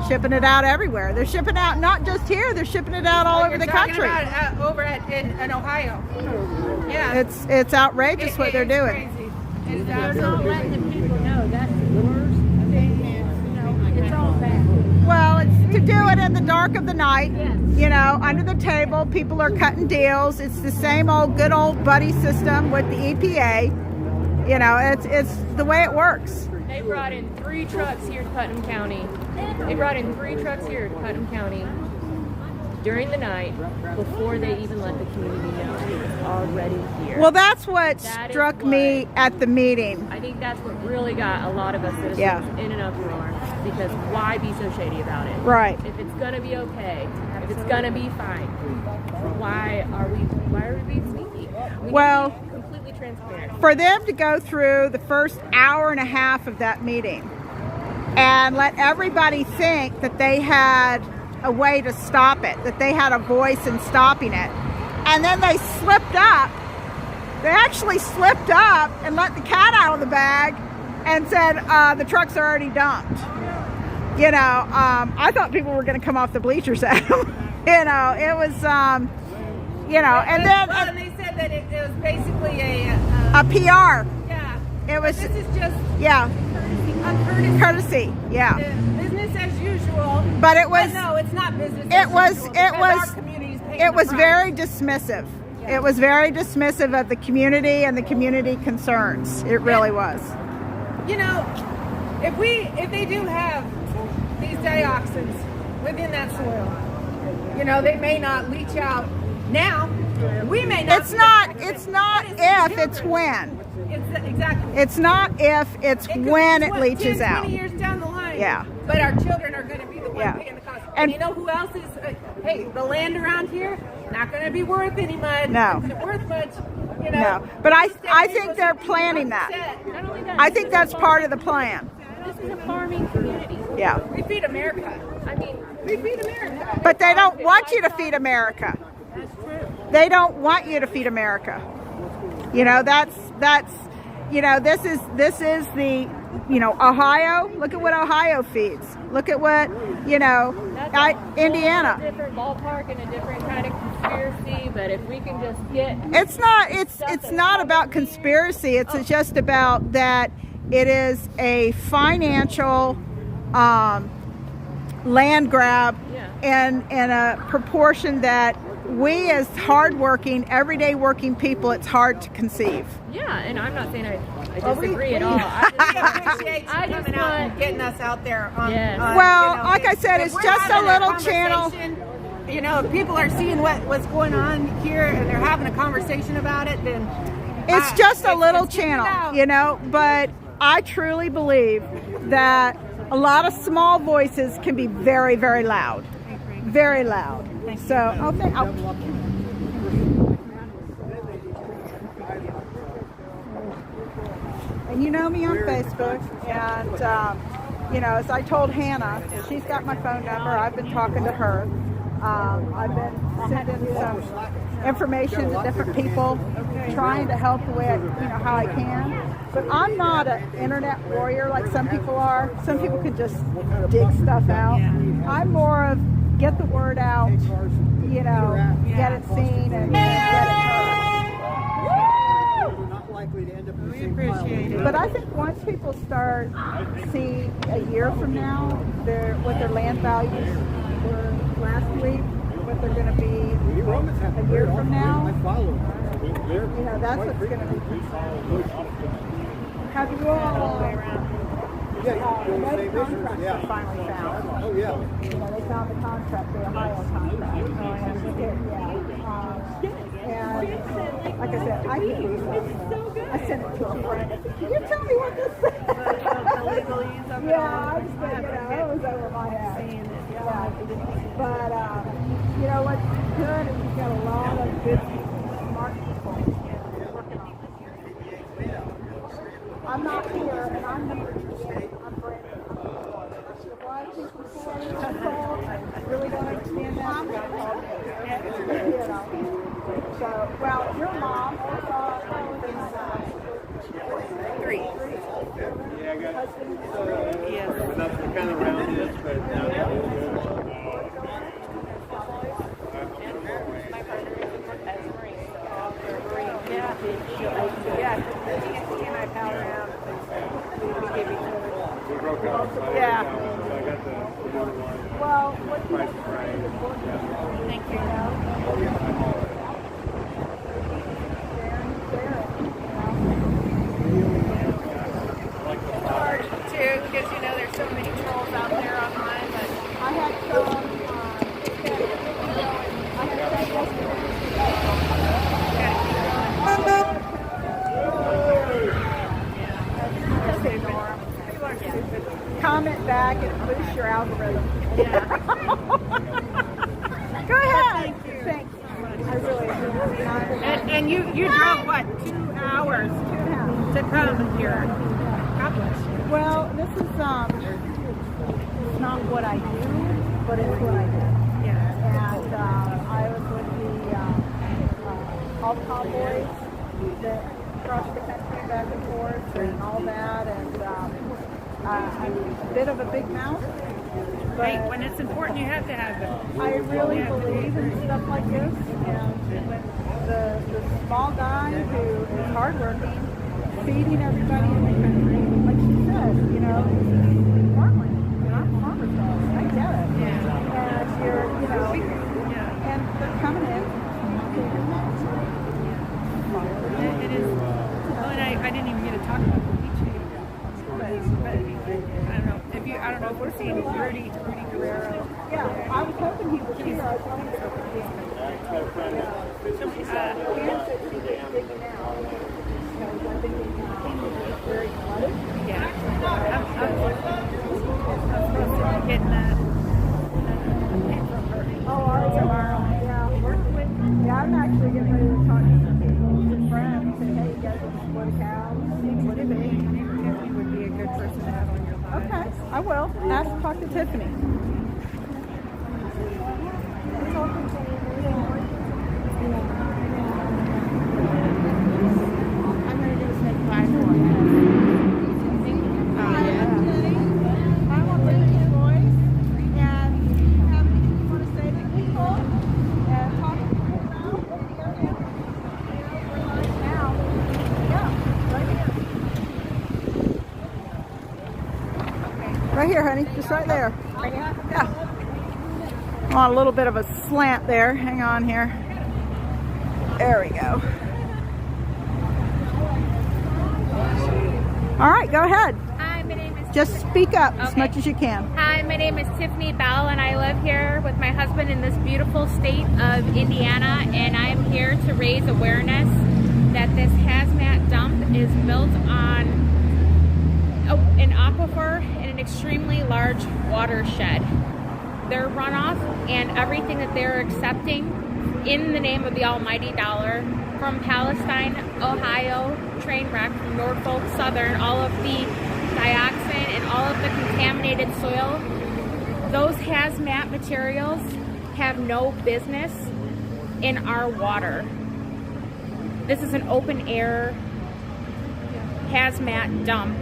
Speaker 2: Shipping it out everywhere. They're shipping out not just here, they're shipping it out all over the country.
Speaker 9: About, over in Ohio. Yeah.
Speaker 2: It's outrageous what they're doing.
Speaker 9: Crazy.
Speaker 8: They're not letting the people know. That's the worst thing. It's all bad.
Speaker 2: Well, it's to do it in the dark of the night, you know, under the table. People are cutting deals. It's the same old good old buddy system with the EPA. You know, it's the way it works.
Speaker 7: They brought in 3 trucks here to Putnam County. during the night before they even let the community know it was already here.
Speaker 2: Well, that's what
Speaker 7: That is
Speaker 2: struck
Speaker 7: what-
Speaker 2: me at the meeting.
Speaker 7: I think that's what really got a lot of us citizens in an uproar, because why be so shady about it?
Speaker 2: Right.
Speaker 7: If it's gonna be okay, if it's gonna be fine, why are we being sneaky? We
Speaker 2: Well,
Speaker 7: need to be completely transparent.
Speaker 2: for them to go through the first hour and a half of that meeting and let everybody think that they had a way to stop it, that they had a voice in stopping it, and then they slipped up. They actually slipped up and let the cat out of the bag and said the trucks are already dumped. You know, I thought people were going to come off the bleachers at them. You know, it was, you know, and then
Speaker 9: Well, and they said that it was basically
Speaker 2: a PR.
Speaker 9: yeah.
Speaker 2: It was,
Speaker 9: This is just
Speaker 2: yeah, courtesy, yeah.
Speaker 9: business as usual.
Speaker 2: But it was,
Speaker 9: no, it's not business.
Speaker 2: it was,
Speaker 9: Our community's paying
Speaker 2: it
Speaker 9: the
Speaker 2: was
Speaker 9: price.
Speaker 2: very dismissive. It was very dismissive of the community and the community concerns. It really was.
Speaker 9: You know, if they do have these dioxins within that soil, you know, they may not leach out now. We may not.
Speaker 2: It's not
Speaker 9: But
Speaker 2: if, it's when.
Speaker 9: It's exactly.
Speaker 2: It's not if, it's
Speaker 9: could
Speaker 2: when
Speaker 9: be
Speaker 2: it leaches
Speaker 9: 10,
Speaker 2: out.
Speaker 9: 20 years down the line.
Speaker 2: Yeah.
Speaker 9: But our children are going to be the ones
Speaker 2: Yeah.
Speaker 9: paying the cost.
Speaker 2: And-
Speaker 9: And you know who else is? Hey, the land around here not going to be worth any much.
Speaker 2: No.
Speaker 9: Not worth much. You know.
Speaker 2: No, but I think they're planning that.
Speaker 7: Not only that,
Speaker 2: I think that's part of the plan.
Speaker 7: this is a farming community.
Speaker 2: Yeah.
Speaker 9: We feed America.
Speaker 7: I mean,
Speaker 9: We feed America.
Speaker 2: But they don't want you to feed America.
Speaker 9: That's true.
Speaker 2: They don't want you to feed America. You know, that's you know, this is the, you know, Ohio. Look at what Ohio feeds. Look at what, you know, Indiana.
Speaker 7: a different ballpark and a different kind of conspiracy, but if we can just get
Speaker 2: It's not about conspiracy. It's just about that it is a financial land grab in a proportion that we as hardworking, everyday working people, it's hard to conceive.
Speaker 7: yeah, and I'm not saying I disagree at all.
Speaker 9: We appreciate you
Speaker 7: I just
Speaker 9: coming out and
Speaker 7: want-
Speaker 9: getting us out there. On,
Speaker 7: Yes.
Speaker 2: Well,
Speaker 9: you know,
Speaker 2: like I said,
Speaker 9: if
Speaker 2: it's
Speaker 9: we're
Speaker 2: just a
Speaker 9: having
Speaker 2: little channel.
Speaker 9: conversation, You know, if people are seeing what's going on here and they're having a conversation about it, then
Speaker 2: It's just a little
Speaker 9: it's getting it
Speaker 2: channel,
Speaker 9: out.
Speaker 2: you know, but I truly believe that a lot of small voices can be very, very loud. Very loud. So, and you know me on Facebook, and you know, as I told Hannah, she's got my phone number. I've been talking to her. I've been sending some information to different people, trying to help the way how I can. But I'm not an internet warrior like some people are. Some people could just dig stuff out. I'm more of get the word out, you know, get it seen and get it heard.
Speaker 9: We appreciate it.
Speaker 2: But I think once people start seeing a year from now what their land values were last week, what they're going to be a year from now, you know, that's what's going to be. Have you all those contracts were finally found?
Speaker 1: Oh, yeah.
Speaker 2: You know, they found the contract, the Ohio contract. And like I said, I sent it to a friend. Can you tell me what this says? Yeah, I just think, it was over my head. Yeah. But, you know, what's good is you've got a lot of good people, smart people working on this. I'm not here, and I'm number 2. I'm brand new. Why people really don't understand that? You gotta call me. You know. So, well, your mom
Speaker 9: Three.
Speaker 1: Yeah, I got
Speaker 9: Yes.
Speaker 1: but that's the kind of round it is, but now that is good.
Speaker 7: My partner is as a Marine, so Marine.
Speaker 9: Yeah. He and I pal around. We gave each other.
Speaker 1: We broke up.
Speaker 9: Yeah.
Speaker 1: I got the one.
Speaker 2: well, what you
Speaker 1: Price is right.
Speaker 9: Thank you. It's hard too because you know there's so many trolls out there online, but
Speaker 2: I had some back and boost your algorithm. Go ahead. Thank you. I really appreciate it.
Speaker 9: And you drove what, 2 hours to come here? God bless you.
Speaker 2: Well, this is it's not what I do, but it's what I do.
Speaker 9: Yeah.
Speaker 2: And I was with the all cowboys that cross the country back and forth and all that. And I'm a bit of a big mouth.
Speaker 9: Hey,
Speaker 2: But
Speaker 9: when it's important, you have to have them.
Speaker 2: I really believe in stuff like this, and the small guy who is hardworking, feeding everybody in the country, like she said, you know, farmland, and I'm a farmer's dog, I get it.
Speaker 9: Yeah.
Speaker 2: And you're, you know,
Speaker 9: Yeah.
Speaker 2: and they're coming in.
Speaker 9: It is. Well, and I didn't even get to talk about the beach either. But I don't know if we're seeing Rudy Guerrero.
Speaker 2: Yeah, I was hoping he was here. I was hoping he was here. Digging out. Because I think it's very flooded.
Speaker 9: Yeah. I'm supposed to be getting that.
Speaker 2: Oh, are you? Yeah, I'm actually getting ready to talk to some people, some friends, say, hey, you guys want to split a cow? What do you think?
Speaker 9: Tiffany would be a good person to have on your podcast.
Speaker 2: Okay, I will. Talk to Tiffany.
Speaker 8: I'm going to do is make 5 more.
Speaker 2: I want to hear your voice, and if you have anything you want to say to people, and talk to people about the area. We're live now. Yeah, right here. Right here, honey. Just right there. Yeah. On a little bit of a slant there. Hang on here. There we go. All right, go ahead.
Speaker 10: Hi, my name is
Speaker 2: Just speak up as
Speaker 10: Okay.
Speaker 2: much as you can.
Speaker 10: Hi, my name is Tiffany Bell, and I live here with my husband in this beautiful state of Indiana, and I am here to raise awareness that this hazmat dump is built on an aquifer in an extremely large watershed. Their runoff and everything that they're accepting in the name of the almighty dollar from Palestine, Ohio, train wreck, Norfolk Southern, all of the dioxin and all of the contaminated soil, those hazmat materials have no business in our water. This is an open air hazmat dump.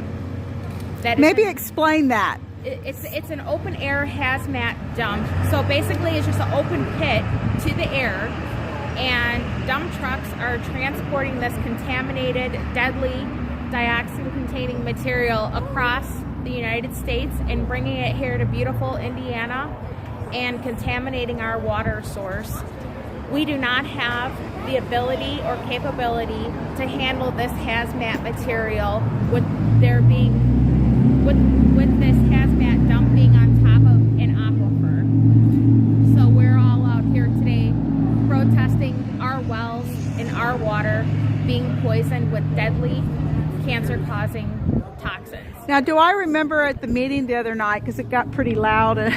Speaker 10: That is
Speaker 2: Maybe explain that.
Speaker 10: It's an open air hazmat dump. So basically it's just an open pit to the air, and dump trucks are transporting this contaminated, deadly, dioxin-containing material across the United States and bringing it here to beautiful Indiana and contaminating our water source. We do not have the ability or capability to handle this hazmat material with this hazmat dump being on top of an aquifer. So we're all out here today protesting our wells and our water being poisoned with deadly cancer-causing toxins.
Speaker 2: Now, do I remember at the meeting the other night, because it got pretty loud, and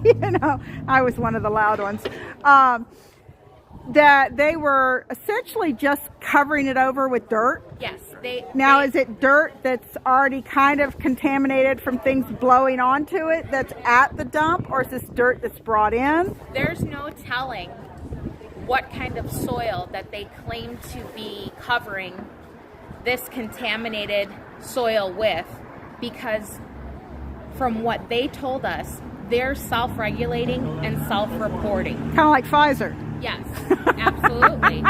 Speaker 2: you know, I was one of the loud ones, that they were essentially just covering it over with dirt?
Speaker 10: Yes.
Speaker 2: Is it dirt that's already kind of contaminated from things blowing onto it that's at the dump, or is this dirt that's brought in?
Speaker 10: There's no telling what kind of soil that they claim to be covering this contaminated soil with, because from what they told us, they're self-regulating and self-reporting.
Speaker 2: Kind of like Pfizer.
Speaker 10: Yes, absolutely.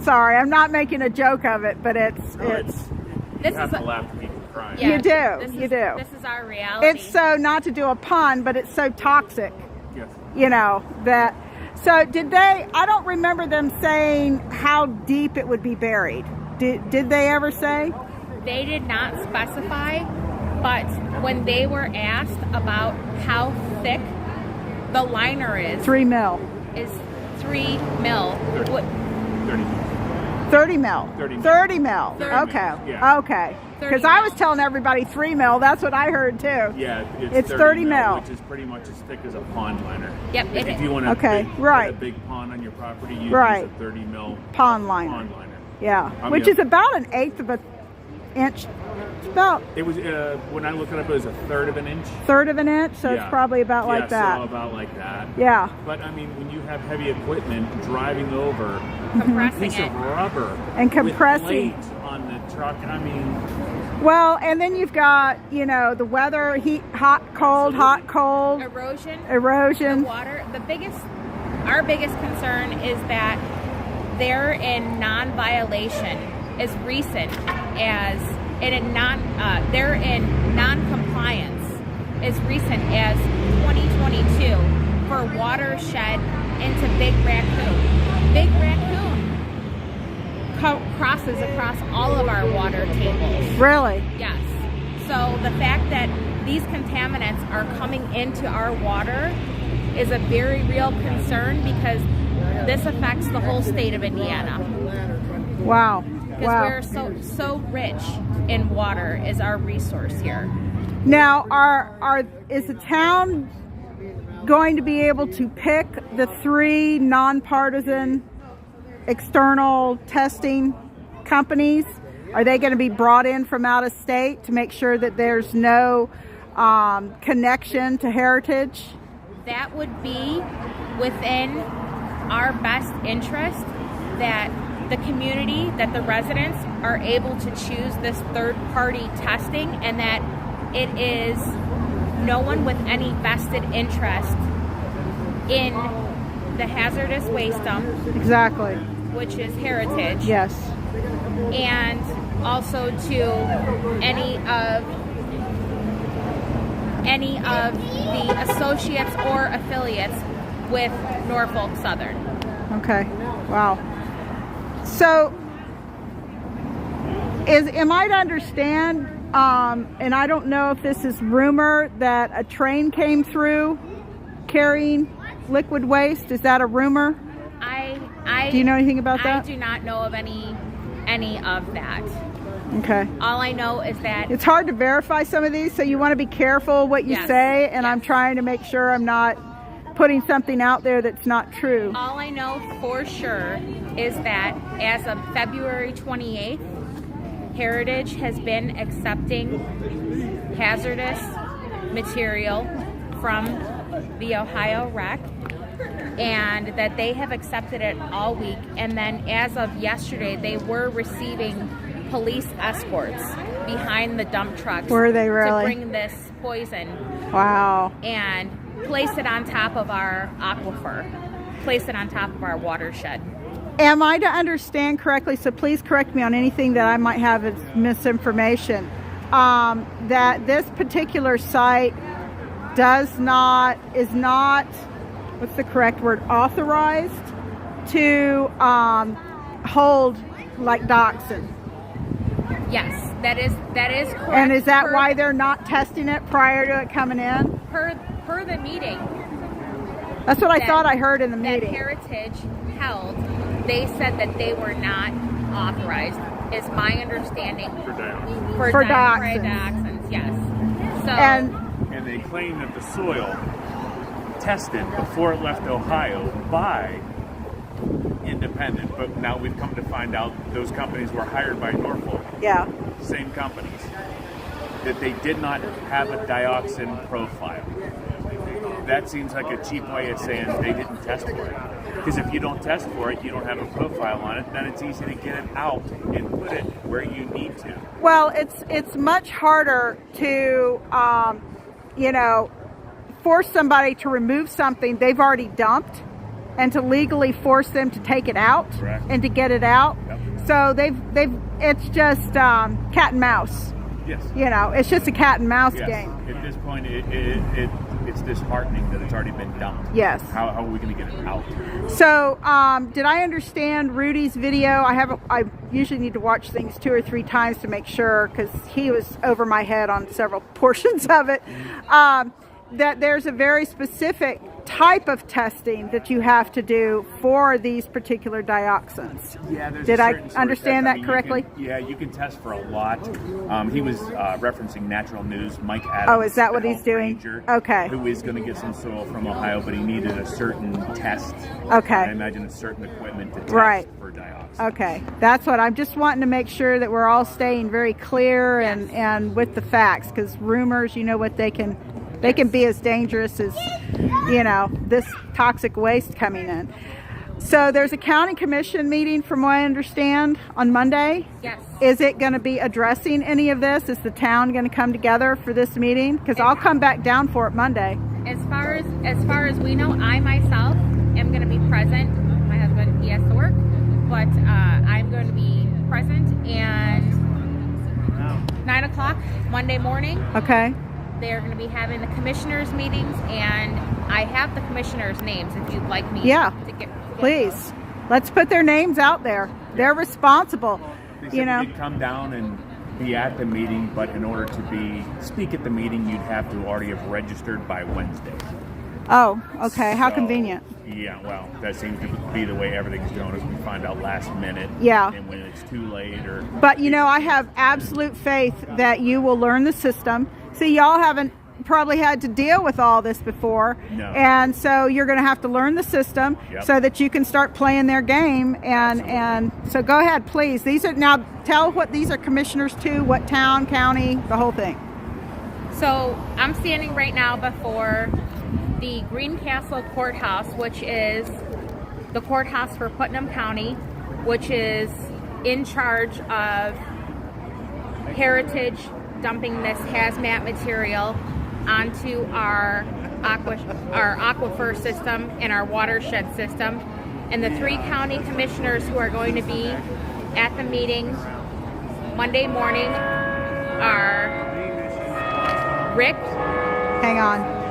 Speaker 2: Sorry, I'm not making a joke of it, but it's
Speaker 10: This
Speaker 4: have
Speaker 10: is
Speaker 4: to laugh at people crying.
Speaker 10: Yeah,
Speaker 2: you do.
Speaker 10: This is our reality.
Speaker 2: It's so, not to do a pun, but it's so toxic.
Speaker 4: Yes.
Speaker 2: You know, that. So did they, I don't remember them saying how deep it would be buried. Did they ever say?
Speaker 10: They did not specify, but when they were asked about how thick the liner is,
Speaker 2: 3 mil.
Speaker 10: is 3 mil.
Speaker 4: 30.
Speaker 2: 30 mil.
Speaker 4: 30 mil.
Speaker 2: 30 mil.
Speaker 4: 30
Speaker 2: Okay.
Speaker 4: mil, yeah.
Speaker 2: Okay.
Speaker 10: 30
Speaker 2: Because I was
Speaker 10: mil.
Speaker 2: telling everybody 3 mil. That's what I heard too.
Speaker 4: Yeah,
Speaker 2: It's 30 mil.
Speaker 4: which is pretty much as thick as a pond liner.
Speaker 10: Yep, it
Speaker 4: If
Speaker 10: is.
Speaker 4: you want
Speaker 2: Okay, right.
Speaker 4: a big pond on your property, you
Speaker 2: Right.
Speaker 4: use a 30 mil
Speaker 2: Pond liner.
Speaker 4: pond liner.
Speaker 2: Yeah.
Speaker 4: I
Speaker 2: Which
Speaker 4: mean,
Speaker 2: is about an eighth of an inch. It's about
Speaker 4: It was when I looked it up, it was a third of an inch.
Speaker 2: third of an inch, so it's
Speaker 4: Yeah.
Speaker 2: probably about
Speaker 4: Yeah,
Speaker 2: like that.
Speaker 4: So about like that.
Speaker 2: Yeah.
Speaker 4: But I mean, when you have heavy equipment driving over a
Speaker 10: Compressing
Speaker 4: piece
Speaker 10: it.
Speaker 4: of rubber
Speaker 2: And compressing.
Speaker 4: with plates on the truck, I mean,
Speaker 2: Well, and then you've got, you know, the weather, heat, hot, cold,
Speaker 10: Erosion.
Speaker 2: erosion.
Speaker 10: The water. Our biggest concern is that they're in non-violation as recent as they're in non-compliance as recent as 2022 for watershed into Big Raccoon. Big Raccoon crosses across all of our water tables.
Speaker 2: Really?
Speaker 10: Yes. So the fact that these contaminants are coming into our water is a very real concern because this affects the whole state of Indiana.
Speaker 2: Wow.
Speaker 10: Because
Speaker 2: Wow.
Speaker 10: we're so rich in water is our resource here.
Speaker 2: Now, is the town going to be able to pick the 3 nonpartisan external testing companies? Are they going to be brought in from out of state to make sure that there's no connection to heritage?
Speaker 10: That would be within our best interest that the community, that the residents are able to choose this third-party testing and that it is no one with any vested interest in the hazardous waste dump,
Speaker 2: Exactly.
Speaker 10: which is heritage,
Speaker 2: Yes.
Speaker 10: and also to any of the associates or affiliates with Norfolk Southern.
Speaker 2: Okay. Wow. So, am I to understand, and I don't know if this is rumor, that a train came through carrying liquid waste? Is that a rumor? Do you know anything about that?
Speaker 10: I do not know of any of that.
Speaker 2: Okay.
Speaker 10: All I know is that
Speaker 2: It's hard to verify some of these, so you want to be careful what you
Speaker 10: Yes.
Speaker 2: say, and I'm
Speaker 10: Yes.
Speaker 2: trying to make sure I'm not putting something out there that's not true.
Speaker 10: all I know for sure is that as of February 28th, Heritage has been accepting hazardous material from the Ohio Rec, and that they have accepted it all week. And then as of yesterday, they were receiving police escorts behind the dump trucks.
Speaker 2: Were they really?
Speaker 10: To bring this poison
Speaker 2: Wow.
Speaker 10: and place it on top of our aquifer, place it on top of our watershed.
Speaker 2: Am I to understand correctly, so please correct me on anything that I might have as misinformation, that this particular site is not, what's the correct word, authorized to hold like Dioxin?
Speaker 10: Yes, that is correct.
Speaker 2: And is that
Speaker 10: Per-
Speaker 2: why they're not testing it prior to it coming in?
Speaker 10: per the meeting
Speaker 2: That's what I
Speaker 10: that-
Speaker 2: thought I heard in the
Speaker 10: that
Speaker 2: meeting.
Speaker 10: Heritage held, they said that they were not authorized, is my understanding. For
Speaker 2: dioxins.
Speaker 10: dioxins, yes. So
Speaker 2: And
Speaker 4: they claim that the soil tested before it left Ohio by independent, but now we've come to find out those companies were hired by Norfolk,
Speaker 2: yeah,
Speaker 4: same companies, that they did not have a dioxin profile. That seems like a cheap way of saying they didn't test for it. Because if you don't test for it, you don't have a profile on it, then it's easy to get it out and put it where you need to.
Speaker 2: well, it's much harder to, force somebody to remove something they've already dumped, and to legally force them to take it out.
Speaker 4: Correct.
Speaker 2: And to get it out.
Speaker 4: Yep.
Speaker 2: So it's just cat and mouse.
Speaker 4: Yes.
Speaker 2: It's just a cat and mouse
Speaker 4: Yes.
Speaker 2: game.
Speaker 4: At this point, it's disheartening that it's already been dumped.
Speaker 2: Yes.
Speaker 4: How are we going to get it out?
Speaker 2: So, did I understand Rudy's video? I usually need to watch things 2 or 3 times to make sure, because he was over my head on several portions of it. That there's a very specific type of testing that you have to do for these particular dioxins.
Speaker 11: Yeah, there's
Speaker 2: Did
Speaker 11: a
Speaker 2: I
Speaker 11: certain sort of
Speaker 2: understand
Speaker 11: test.
Speaker 2: that
Speaker 11: You
Speaker 2: correctly?
Speaker 11: you can test for a lot. He was referencing Natural News, Mike Adams.
Speaker 2: Oh, is that
Speaker 11: the
Speaker 2: what he's
Speaker 11: health
Speaker 2: doing?
Speaker 11: ranger,
Speaker 2: Okay.
Speaker 11: Who is going to get some soil from Ohio, but he needed a certain test.
Speaker 2: Okay.
Speaker 11: I imagine a certain equipment to test
Speaker 2: Right.
Speaker 11: for dioxin.
Speaker 2: Okay, that's what I'm just wanting to make sure that we're all staying very clear and with the facts, because rumors, you know what they can be as dangerous as, you know, this toxic waste coming in. So there's a county commission meeting, from what I understand, on Monday.
Speaker 10: Yes.
Speaker 2: Is it going to be addressing any of this? Is the town going to come together for this meeting? Because I'll come back down for it Monday.
Speaker 10: As far as we know, I myself am going to be present. My husband, he has to work, but I'm going to be present. And 9 o'clock Monday morning,
Speaker 2: Okay.
Speaker 10: they're going to be having the commissioners' meetings, and I have the commissioners' names if you'd like me
Speaker 2: Yeah.
Speaker 10: to get.
Speaker 2: Please, let's put their names out there. They're responsible.
Speaker 11: They said
Speaker 2: You know.
Speaker 11: you'd come down and be at the meeting, but in order to speak at the meeting, you'd have to already have registered by Wednesday.
Speaker 2: Oh, okay. How
Speaker 11: So,
Speaker 2: convenient.
Speaker 11: Yeah, well, that seems to be the way everything's going, is we find out last minute.
Speaker 2: Yeah.
Speaker 11: And when it's too late or...
Speaker 2: But you know, I have absolute faith that you will learn the system. See, y'all haven't probably had to deal with all this before.
Speaker 11: No.
Speaker 2: And so you're going to have to learn the system.
Speaker 11: Yep.
Speaker 2: So that you can start playing their game. And so go ahead, please. Now tell what these are commissioners to, what town, county, the whole thing.
Speaker 10: So I'm standing right now before the Greencastle courthouse, which is the courthouse for Putnam County, which is in charge of Heritage dumping this hazmat material onto our aquifer system and our watershed system. And the 3 county commissioners who are going to be at the meeting Monday morning are Rick.
Speaker 2: Hang on.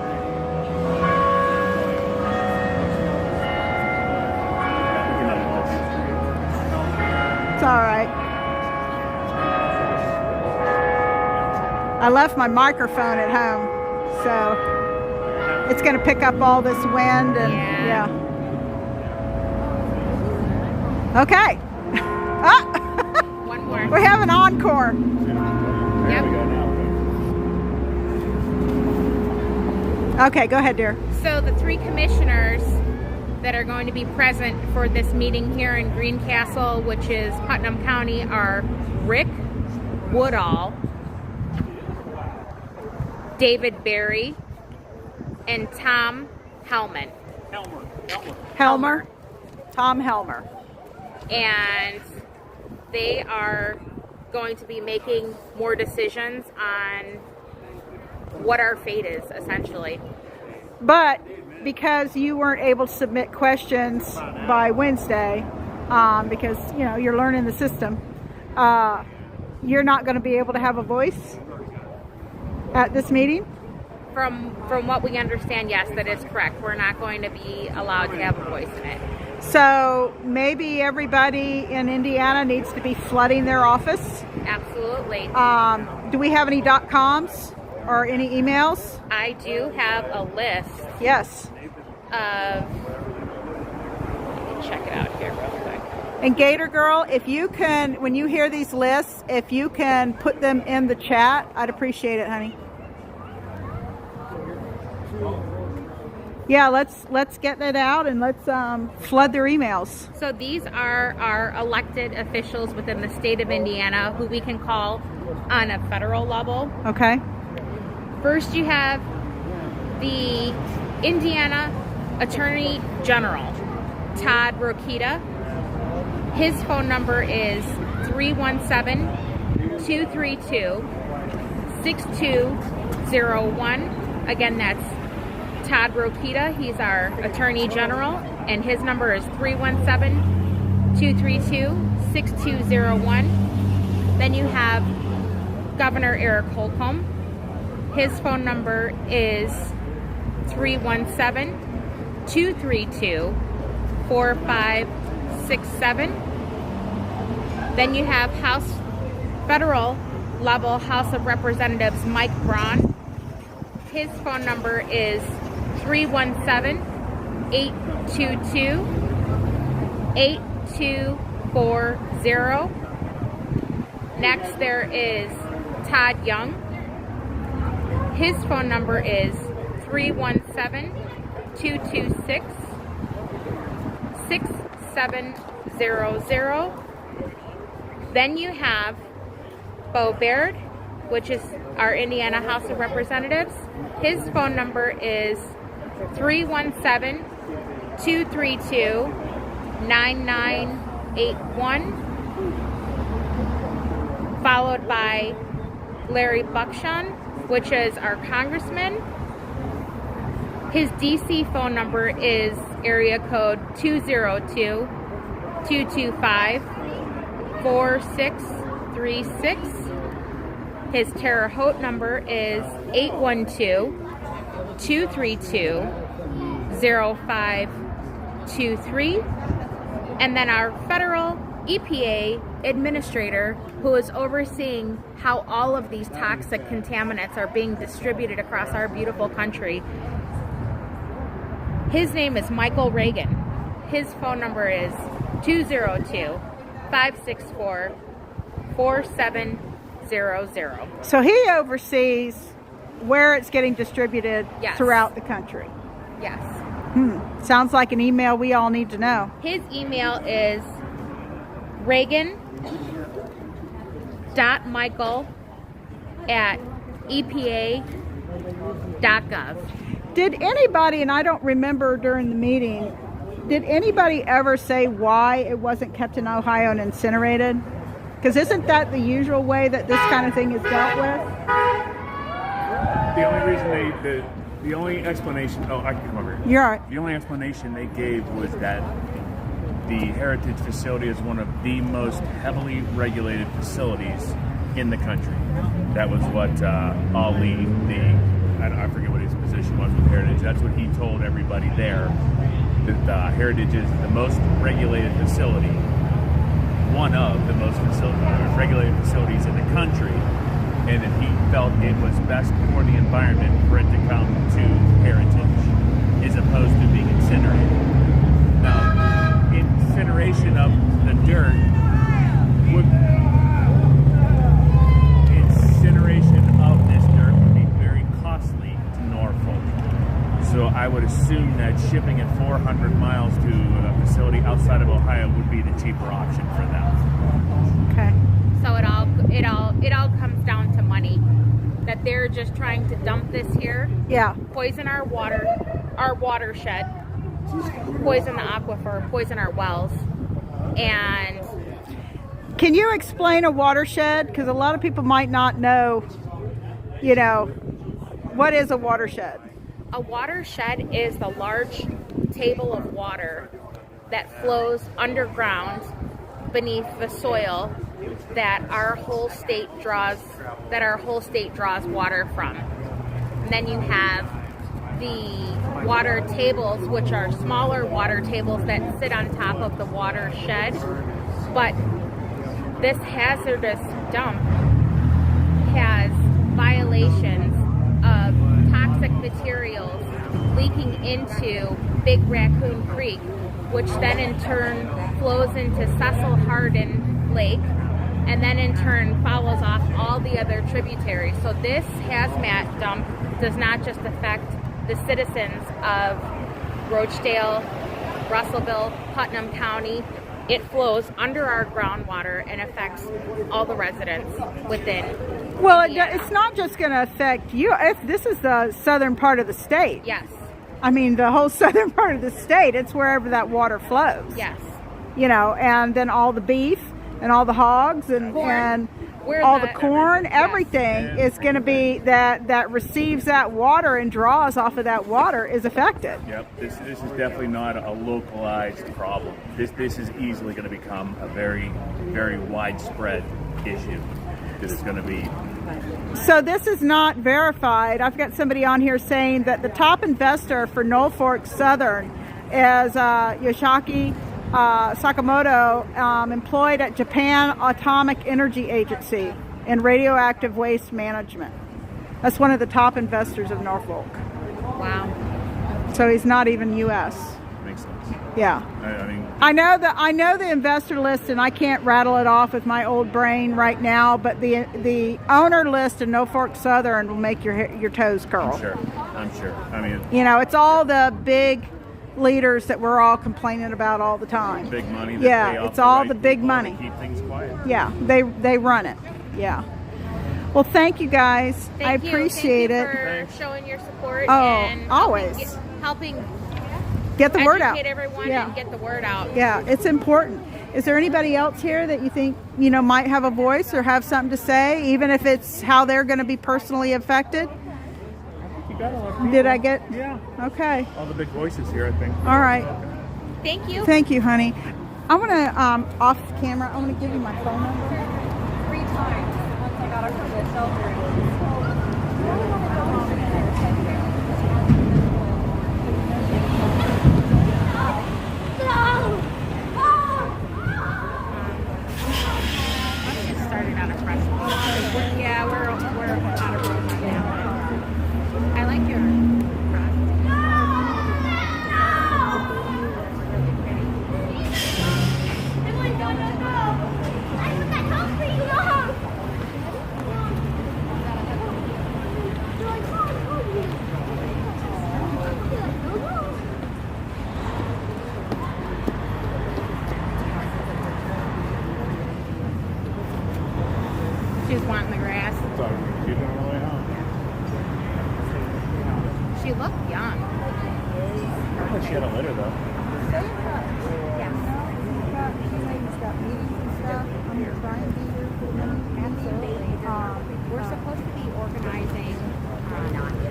Speaker 2: It's all right. I left my microphone at home, so it's going to pick up all this wind and yeah. Okay. Ah!
Speaker 10: One more.
Speaker 2: We have an encore.
Speaker 10: Yep.
Speaker 2: Okay, go ahead, dear.
Speaker 10: So the 3 commissioners that are going to be present for this meeting here in Greencastle, which is Putnam County, are Rick Woodall, David Berry, and Tom Hellman.
Speaker 2: Helmer. Tom Helmer.
Speaker 10: And they are going to be making more decisions on what our fate is, essentially.
Speaker 2: But because you weren't able to submit questions by Wednesday, because you know you're learning the system, you're not going to be able to have a voice at this meeting.
Speaker 10: From what we understand, yes, that is correct. We're not going to be allowed to have a voice in it.
Speaker 2: So maybe everybody in Indiana needs to be flooding their office.
Speaker 10: Absolutely.
Speaker 2: Do we have any .coms or any emails?
Speaker 10: I do have a list.
Speaker 2: Yes.
Speaker 10: Let me check it out here real quick.
Speaker 2: And Gator Girl, if you can, when you hear these lists, if you can put them in the chat, I'd appreciate it, honey. Yeah, let's get it out and let's flood their emails.
Speaker 10: So these are our elected officials within the state of Indiana who we can call on a federal level.
Speaker 2: Okay.
Speaker 10: First, you have the Indiana Attorney General, Todd Rokita. His phone number is 317-232-6201. Again, that's Todd Rokita. He's our Attorney General, and his number is 317-232-6201. Then you have Governor Eric Holcomb. His phone number is 317-232-4567. Then you have federal level House of Representatives Mike Braun. His phone number is 317-232-4666. 317-822-8240. Next, there is Todd Young. His phone number is 317-226-6700. Then you have Bo Baird, which is our Indiana House of Representatives. His phone number is 317-232-9981. Followed by Larry Buckshon, which is our congressman. His DC phone number is area code 202-225-4636. His Terre Haute number is 812-232-0523. And then our federal EPA administrator, who is overseeing how all of these toxic contaminants are being distributed across our beautiful country. His name is Michael Reagan. His phone number is 202-564-4700.
Speaker 2: So he oversees where it's getting distributed
Speaker 10: Yes.
Speaker 2: throughout the country.
Speaker 10: Yes.
Speaker 2: Sounds like an email we all need to know.
Speaker 10: His email is reagan.michael@epa.gov.
Speaker 2: Did anybody, and I don't remember during the meeting, did anybody ever say why it wasn't kept in Ohio and incinerated? Because isn't that the usual way that this kind of thing is dealt with?
Speaker 11: The only reason the only explanation, I can come over here.
Speaker 2: You're all right.
Speaker 11: The only explanation they gave was that the Heritage facility is one of the most heavily regulated facilities in the country. That was what Ali, I forget what his position was with Heritage. That's what he told everybody there. That Heritage is the most regulated facility, one of the most regulated facilities in the country, and that he felt it was best for the environment for it to come to Heritage as opposed to being incinerated. Now, incineration of the dirt would be very costly to Norfolk. So I would assume that shipping it 400 miles to a facility outside of Ohio would be the cheaper option for them.
Speaker 2: Okay.
Speaker 10: So it all comes down to money. That they're just trying to dump this here.
Speaker 2: Yeah.
Speaker 10: Poison our water, our watershed, poison the aquifer, poison our wells. And
Speaker 2: Can you explain a watershed? Because a lot of people might not know, what is a watershed?
Speaker 10: a watershed is the large table of water that flows underground beneath the soil that our whole state draws water from. And then you have the water tables, which are smaller water tables that sit on top of the watershed. But this hazardous dump has violations of toxic materials leaking into Big Raccoon Creek, which then in turn flows into Cecil Hardin Lake, and then in turn follows off all the other tributaries. So this hazmat dump does not just affect the citizens of Rochdale, Russellville, Putnam County. It flows under our groundwater and affects all the residents within.
Speaker 2: Well,
Speaker 10: Indiana.
Speaker 2: it's not just going to affect you. If this is the southern part of the state.
Speaker 10: Yes.
Speaker 2: I mean, the whole southern part of the state, it's wherever that water flows.
Speaker 10: Yes.
Speaker 2: You know, and then all the beef and all the hogs and all the corn, everything is going to be that receives that water and draws off of that water is affected.
Speaker 11: Yep, this is definitely not a localized problem. This is easily going to become a very, very widespread issue that is going to be.
Speaker 2: So this is not verified. I've got somebody on here saying that the top investor for Norfolk Southern is Yoshiki Sakamoto, employed at Japan Atomic Energy Agency in radioactive waste management. That's one of the top investors of Norfolk.
Speaker 10: Wow.
Speaker 2: So he's not even U.S.
Speaker 11: Makes sense.
Speaker 2: Yeah.
Speaker 11: I mean,
Speaker 2: I know the investor list, and I can't rattle it off with my old brain right now. But the owner list in Norfolk Southern will make your toes curl.
Speaker 11: I'm sure. I mean,
Speaker 2: you know, it's all the big leaders that we're all complaining about all the time.
Speaker 11: Big money. That
Speaker 2: Yeah,
Speaker 11: pay off
Speaker 2: it's
Speaker 11: the
Speaker 2: all
Speaker 11: right
Speaker 2: the big
Speaker 11: people
Speaker 2: money.
Speaker 11: to keep things quiet.
Speaker 2: Yeah, they run it. Yeah. Well, thank you guys. I appreciate
Speaker 10: Thank you
Speaker 2: it.
Speaker 10: for showing your support
Speaker 2: Oh,
Speaker 10: and
Speaker 2: always.
Speaker 10: helping
Speaker 2: Get the word out.
Speaker 10: educate everyone
Speaker 2: Yeah.
Speaker 10: and get the word out.
Speaker 2: Yeah, it's important. Is there anybody else here that you think, you know, might have a voice or have something to say, even if it's how they're going to be personally affected?
Speaker 11: You got a lot of people.
Speaker 2: Did I get?
Speaker 11: Yeah.
Speaker 2: Okay.
Speaker 11: All the big voices here, I think.
Speaker 2: All right.
Speaker 10: Thank you.
Speaker 2: Thank you, honey. I want to, off camera, I want to give you my phone number.
Speaker 7: 3 times once I got her from the shelter.
Speaker 10: Let's get started on a fresh one. Yeah, we're out of room right now. I like your dress. She was wanting the grass.
Speaker 11: She's on her way home.
Speaker 10: She looked young.
Speaker 11: She had a litter, though.
Speaker 10: We're supposed to be organizing.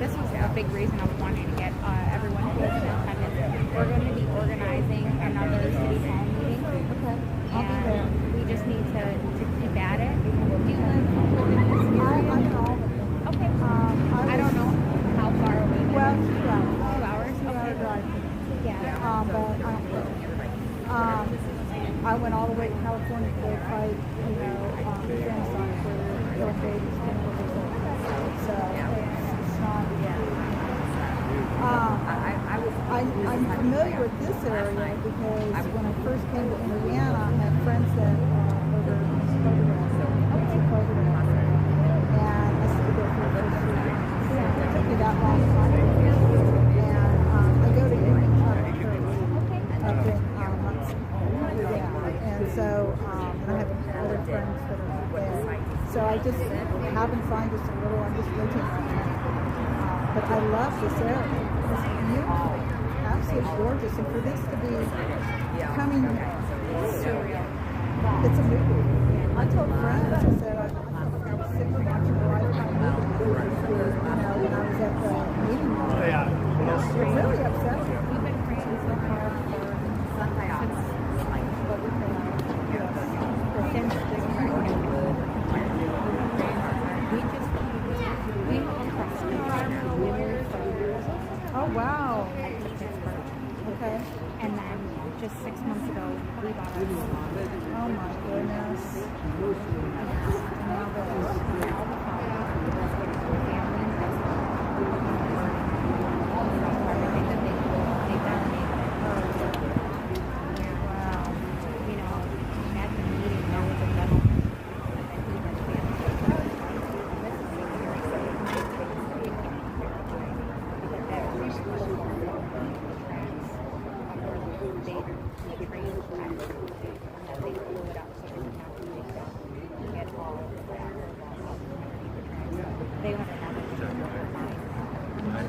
Speaker 10: This was a big reason of wanting to get everyone who is in attendance. We're going to be organizing another city hall meeting, and we just need to keep at it. Do you live in this area? Okay. I don't know how far away.
Speaker 2: Well,
Speaker 10: 2 hours.
Speaker 2: 2 hour drive.
Speaker 10: Yeah.
Speaker 2: But I went all the way to California to go fight, you know, genocide for little babies, so it's not. I'm familiar with this area because when I first came to Indiana, I had friends that over and I used to go through the first year. It took me that long to find it. And I go to Indian Tribal Church up in and so I have other friends that are there. So I just haven't found just a little. I'm just visiting right now. But I love this area. It's beautiful, absolutely gorgeous, and for this to be coming surreal. It's a movie. I told friends, I said I felt like I was sick of watching a Lifetime movie. You know, when I was at the meeting. It really upset me.
Speaker 10: We've been praying so hard for
Speaker 2: Oh wow.
Speaker 10: Okay. And then just 6 months ago, we bought our home.
Speaker 2: Oh my goodness.
Speaker 10: Now that all the family, everything that they've done. Wow. You know, at the meeting, there was a gentleman that he was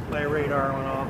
Speaker 5: Play radar went off.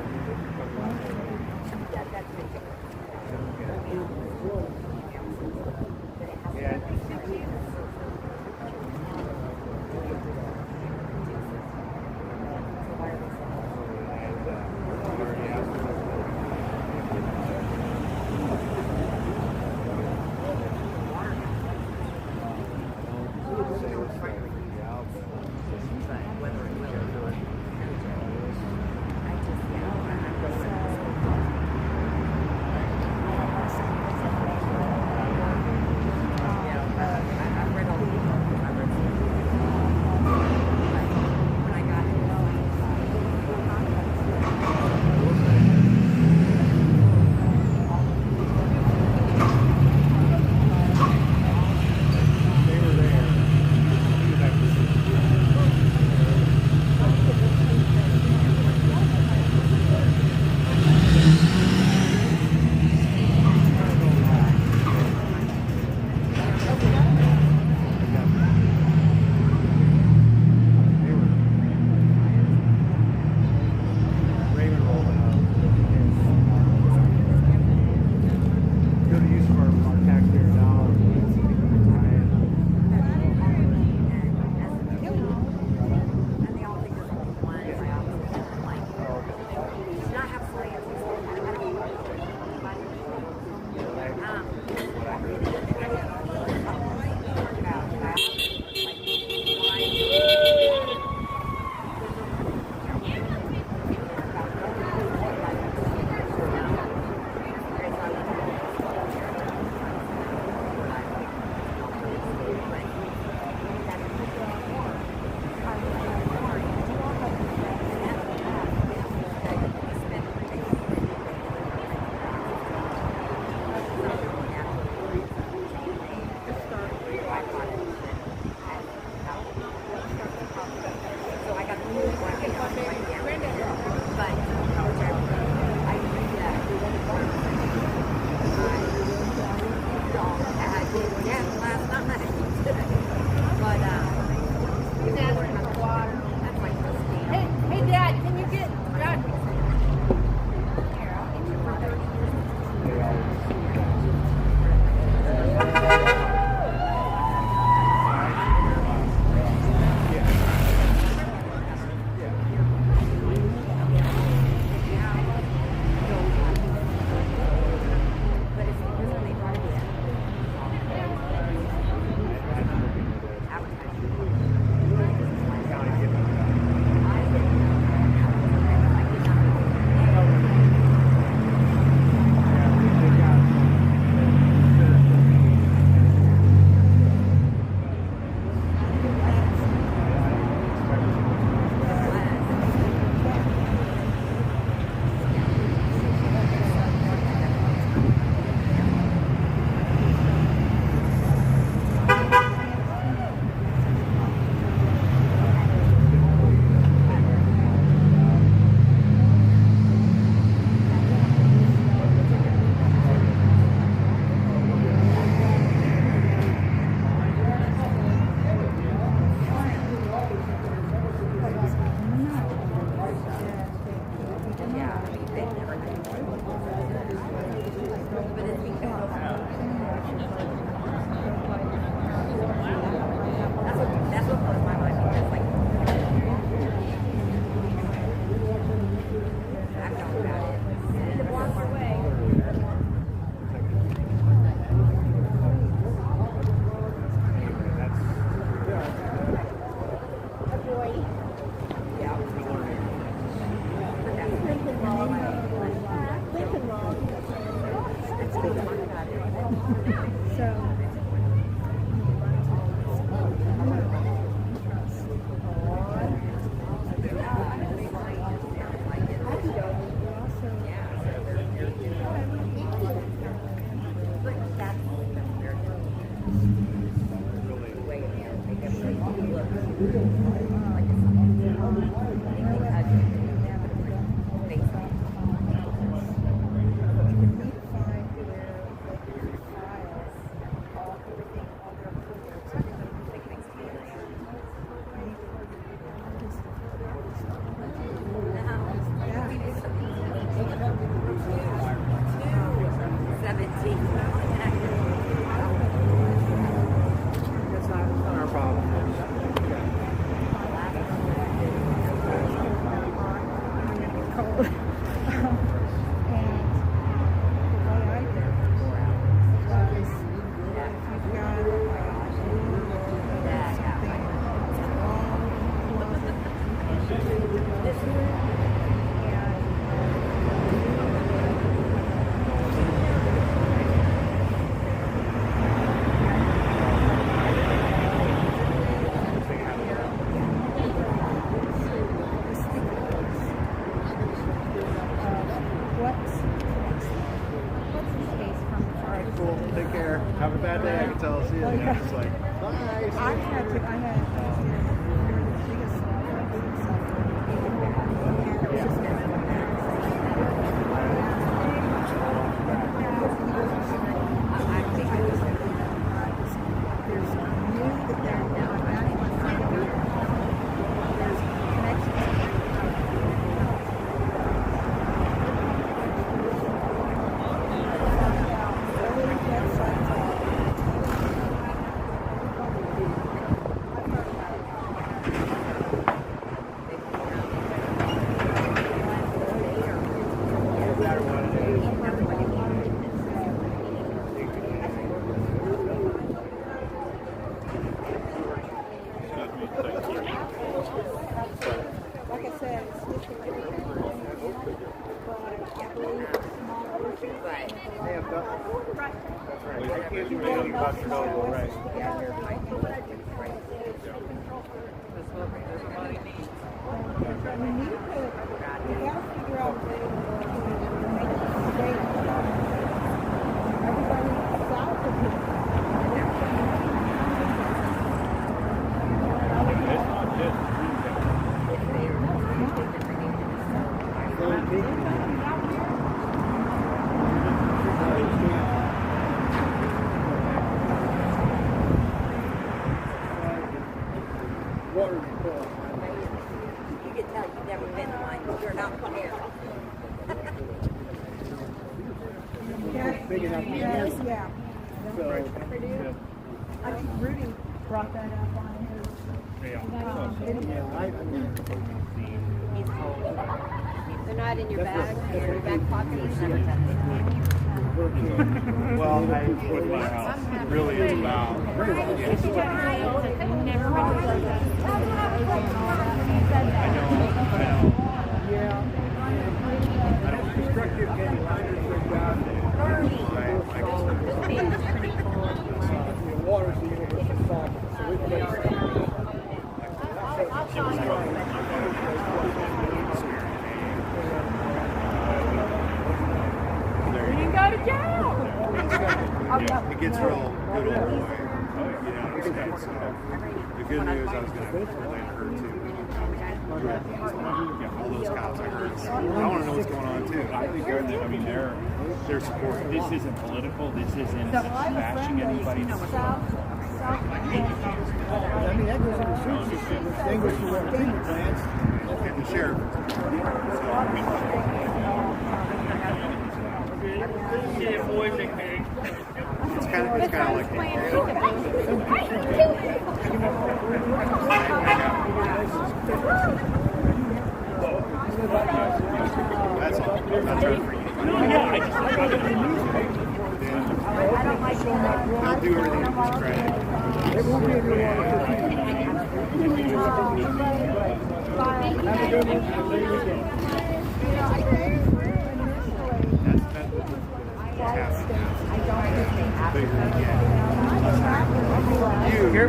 Speaker 12: Take care. Have a bad day. I can tell. See you. It's like, bye.
Speaker 2: I
Speaker 12: big enough.
Speaker 2: Yes, yeah.
Speaker 12: So,
Speaker 2: I think Rudy brought that up on his.
Speaker 13: They're not in your bag, your back pocket.
Speaker 12: well, really it's about. Constructive getting liners rigged out. Water's the universal solvent, so we can
Speaker 7: We didn't go to jail.
Speaker 12: It gets real good old boy. It's good. So the good news, I was going to relate her to. All those cops I heard. I want to know what's going on too.
Speaker 4: I think they're supporting. This isn't political. This isn't bashing anybody.
Speaker 1: I mean, that goes into search. Then goes to our treatment plants.
Speaker 12: And the sheriff. It's kind of like that's all. That's right for you.
Speaker 4: Yeah, I just got it.
Speaker 12: I'll do everything to his credit.
Speaker 1: It won't be a good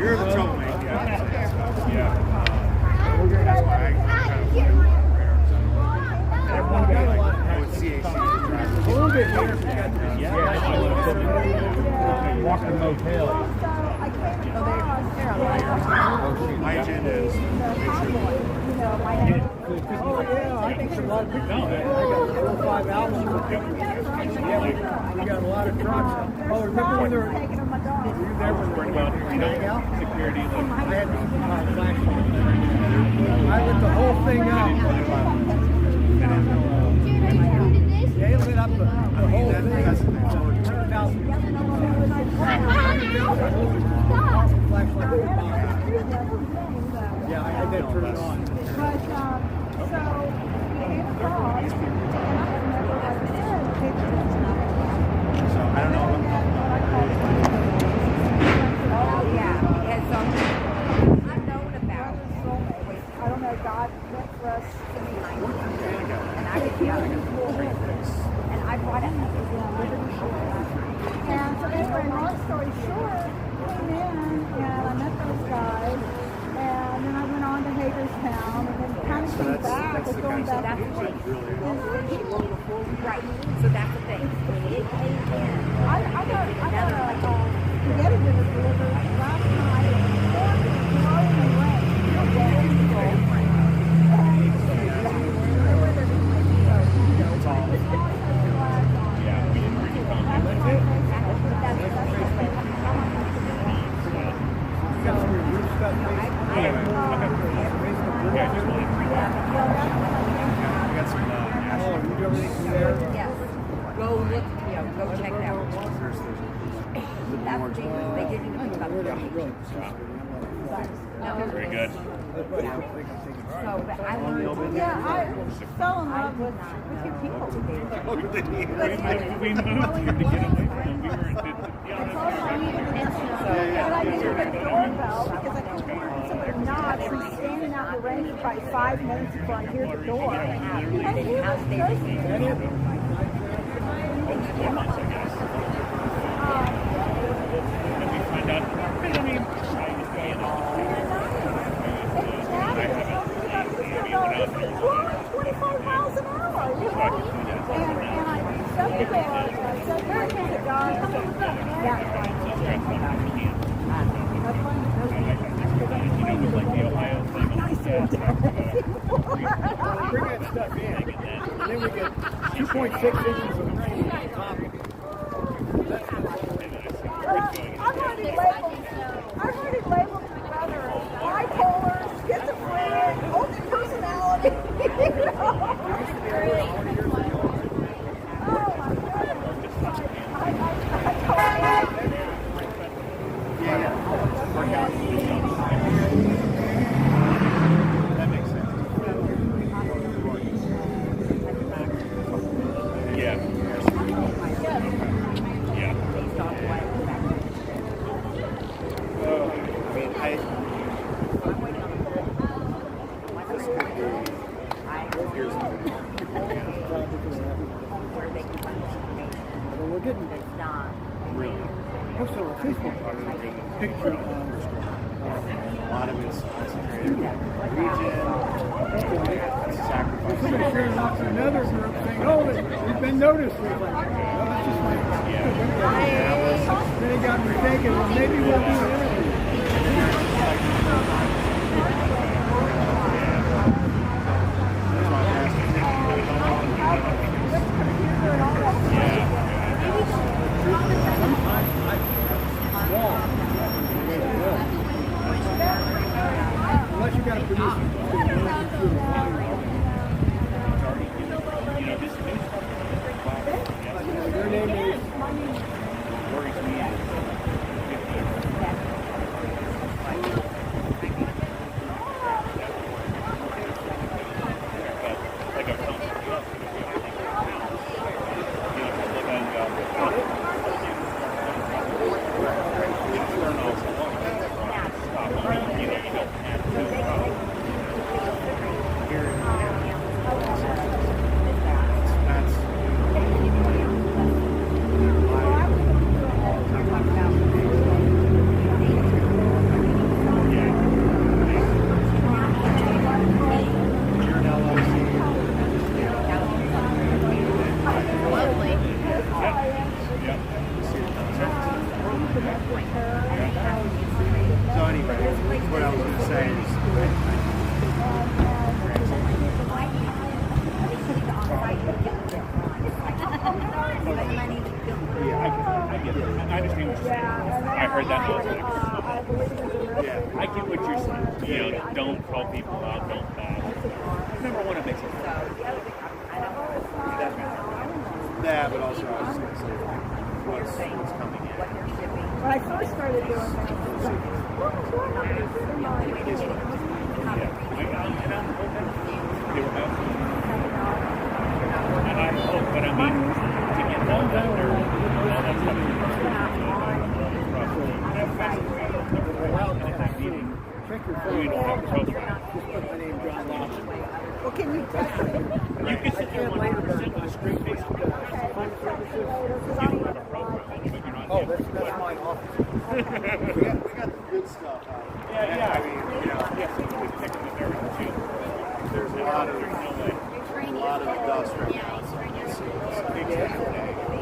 Speaker 12: You're the troublemaker. Yeah. I would see a little bit here.
Speaker 1: Walk the motel.
Speaker 12: My agenda is make sure.
Speaker 1: Oh yeah, I think there's a lot of people. I got 4 or 5 albums. Yeah, we got a lot of trucks. Oh, remember when they were there when they were hang out? Security. I had flashlights. I lit the whole thing up. They lit up the whole thing. 100,000. Yeah, I had that turned on.
Speaker 12: So I don't know what.
Speaker 13: Oh yeah, it's unknown about.
Speaker 2: I don't know, God meant for us to be like,
Speaker 13: And I could be on and I brought it.
Speaker 2: and so anyway, long story short, came in and I met those guys, and then I went on to Hagerstown, and then kind of came back, was going back to
Speaker 13: Right. So that's the thing. When it came in,
Speaker 2: I got spaghetti dinner delivered last night, and blowing away.
Speaker 13: go look, go check it out. That's ridiculous. They didn't even think about it.
Speaker 11: Very good.
Speaker 13: So, but I learned.
Speaker 2: Yeah, I fell in love with your people.
Speaker 11: We moved here to get away from them. We were in
Speaker 2: And I needed a doorbell because I couldn't find somebody not standing out in the rain for probably 5 minutes before I hear the door. And he was crazy.
Speaker 1: Bring that stuff in, and then we get 2.6 inches of rain on top of it.
Speaker 2: I've already labeled the weather bipolar, schizophrenic, multi-personality.
Speaker 12: That makes sense.
Speaker 11: Yeah. Yeah.
Speaker 1: We're getting
Speaker 11: Really?
Speaker 1: posted on Facebook picture of
Speaker 12: A lot of it's concentrated in the region. Sacrifice.
Speaker 1: somebody sharing off to another group saying, oh, we've been noticed. We're like, well, that's just like, then it got me thinking, well, maybe we'll do an interview. Unless you got a producer. Their name is
Speaker 11: I get it. I understand what you're saying. I heard that most of it. Yeah, I get what you're saying. You know, don't call people out, don't bash. Number one, it makes it fun.
Speaker 12: Yeah, but also I was just going to say, like, what's coming in.
Speaker 2: When I first started doing that, I was like,
Speaker 11: and I hope, but I mean, to get all that dirt, all that stuff, we don't have a program.
Speaker 2: well, can you test it?
Speaker 11: You can sit there 100% with a straight face. You don't have a program, but you're not.
Speaker 1: Oh, that's my office.
Speaker 12: We got the good stuff out.
Speaker 11: Yeah.
Speaker 12: I mean, you know, there's a lot of dust right now.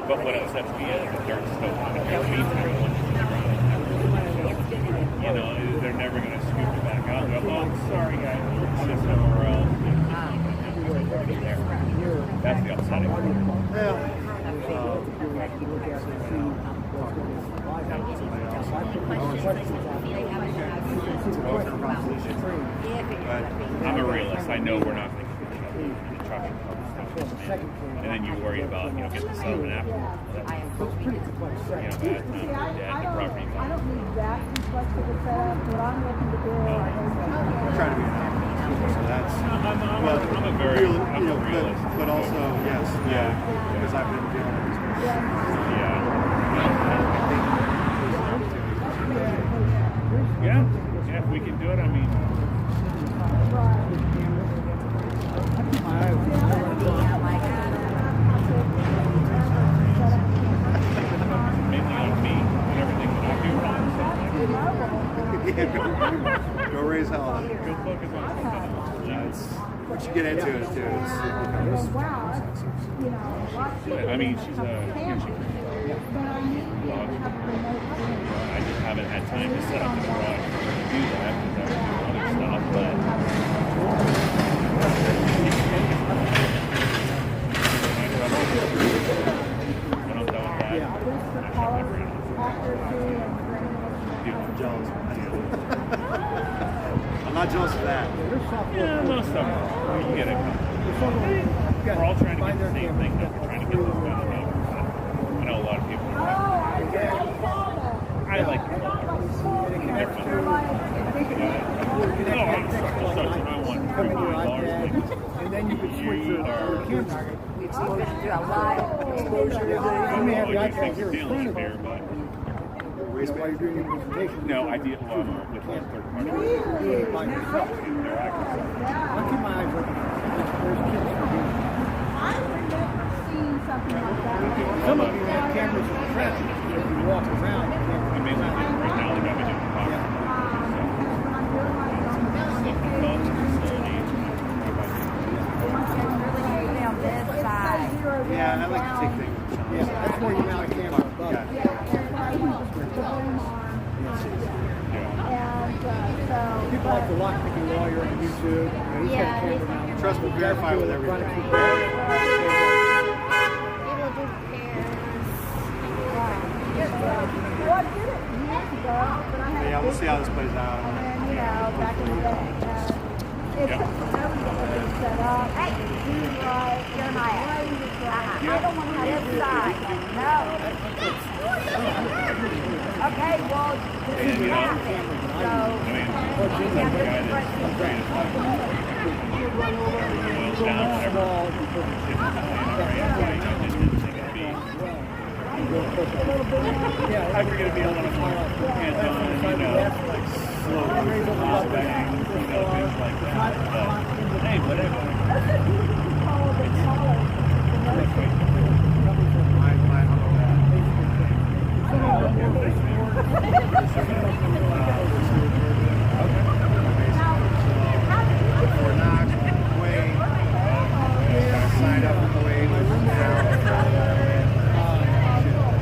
Speaker 11: But what upsets me is the dirt still on it. You know, they're never going to scoop it back out. They'll go, oh, sorry guys, we'll shift somewhere else. That's the upsetting part. I'm a realist. I know we're not going to get the trucks and stuff. And then you worry about, you know, getting the settlement after. You know, the property.
Speaker 2: I don't need that complex of a setup. What I'm looking to do
Speaker 12: I'm trying to be an actor. So that's,
Speaker 11: I'm a very realist.
Speaker 12: But also, yes, because I've been doing this.
Speaker 11: Yeah, if we can do it, I mean. Mainly on me and everything that I do wrong.
Speaker 12: Go raise hell.
Speaker 11: Good focus on something else.
Speaker 12: Once you get into it, too,
Speaker 11: I mean, she's a I just haven't had time to set up the garage to do that because I was doing other stuff, but when I'm done with that,
Speaker 12: I'm jealous. I'm not jealous of that.
Speaker 11: yeah, most of them. You get it. We're all trying to get the same thing that we're trying to get this better neighbors. I know a lot of people I like it. They're fun. I want $3
Speaker 1: And then you could switch your camera.
Speaker 13: Do a live exposure.
Speaker 1: You may have
Speaker 11: you
Speaker 1: guys
Speaker 11: think
Speaker 1: here
Speaker 11: the
Speaker 1: in
Speaker 11: deal is
Speaker 1: front of
Speaker 11: fair,
Speaker 1: you.
Speaker 11: but
Speaker 1: While you're doing your presentation.
Speaker 11: no, I deal with one third party.
Speaker 1: By yourself. I'll keep my eyes open. There's kids for you.
Speaker 2: I remember seeing something like that.
Speaker 1: Some of you have cameras in traffic. If you walk around, you can't.
Speaker 11: I mean, right now they got me doing the podcast.
Speaker 12: Yeah, I like to take things.
Speaker 1: Yeah, that's where you mount a camera above. People like to lock picking while you're on YouTube. He's got a camera now.
Speaker 12: Trust me, verify with everything. Yeah, we'll see how this plays out.
Speaker 2: And, back in the day, it's set up.
Speaker 13: Hey, Jeremiah.
Speaker 2: I don't want to have
Speaker 13: This side. No. Okay, well, this is happening. So, we have
Speaker 11: I forget to be a little more hands-on, you know, like slow bang, you know, things like that. But hey, whatever.
Speaker 12: Fort Knox, Wayne, signed up with Wayne.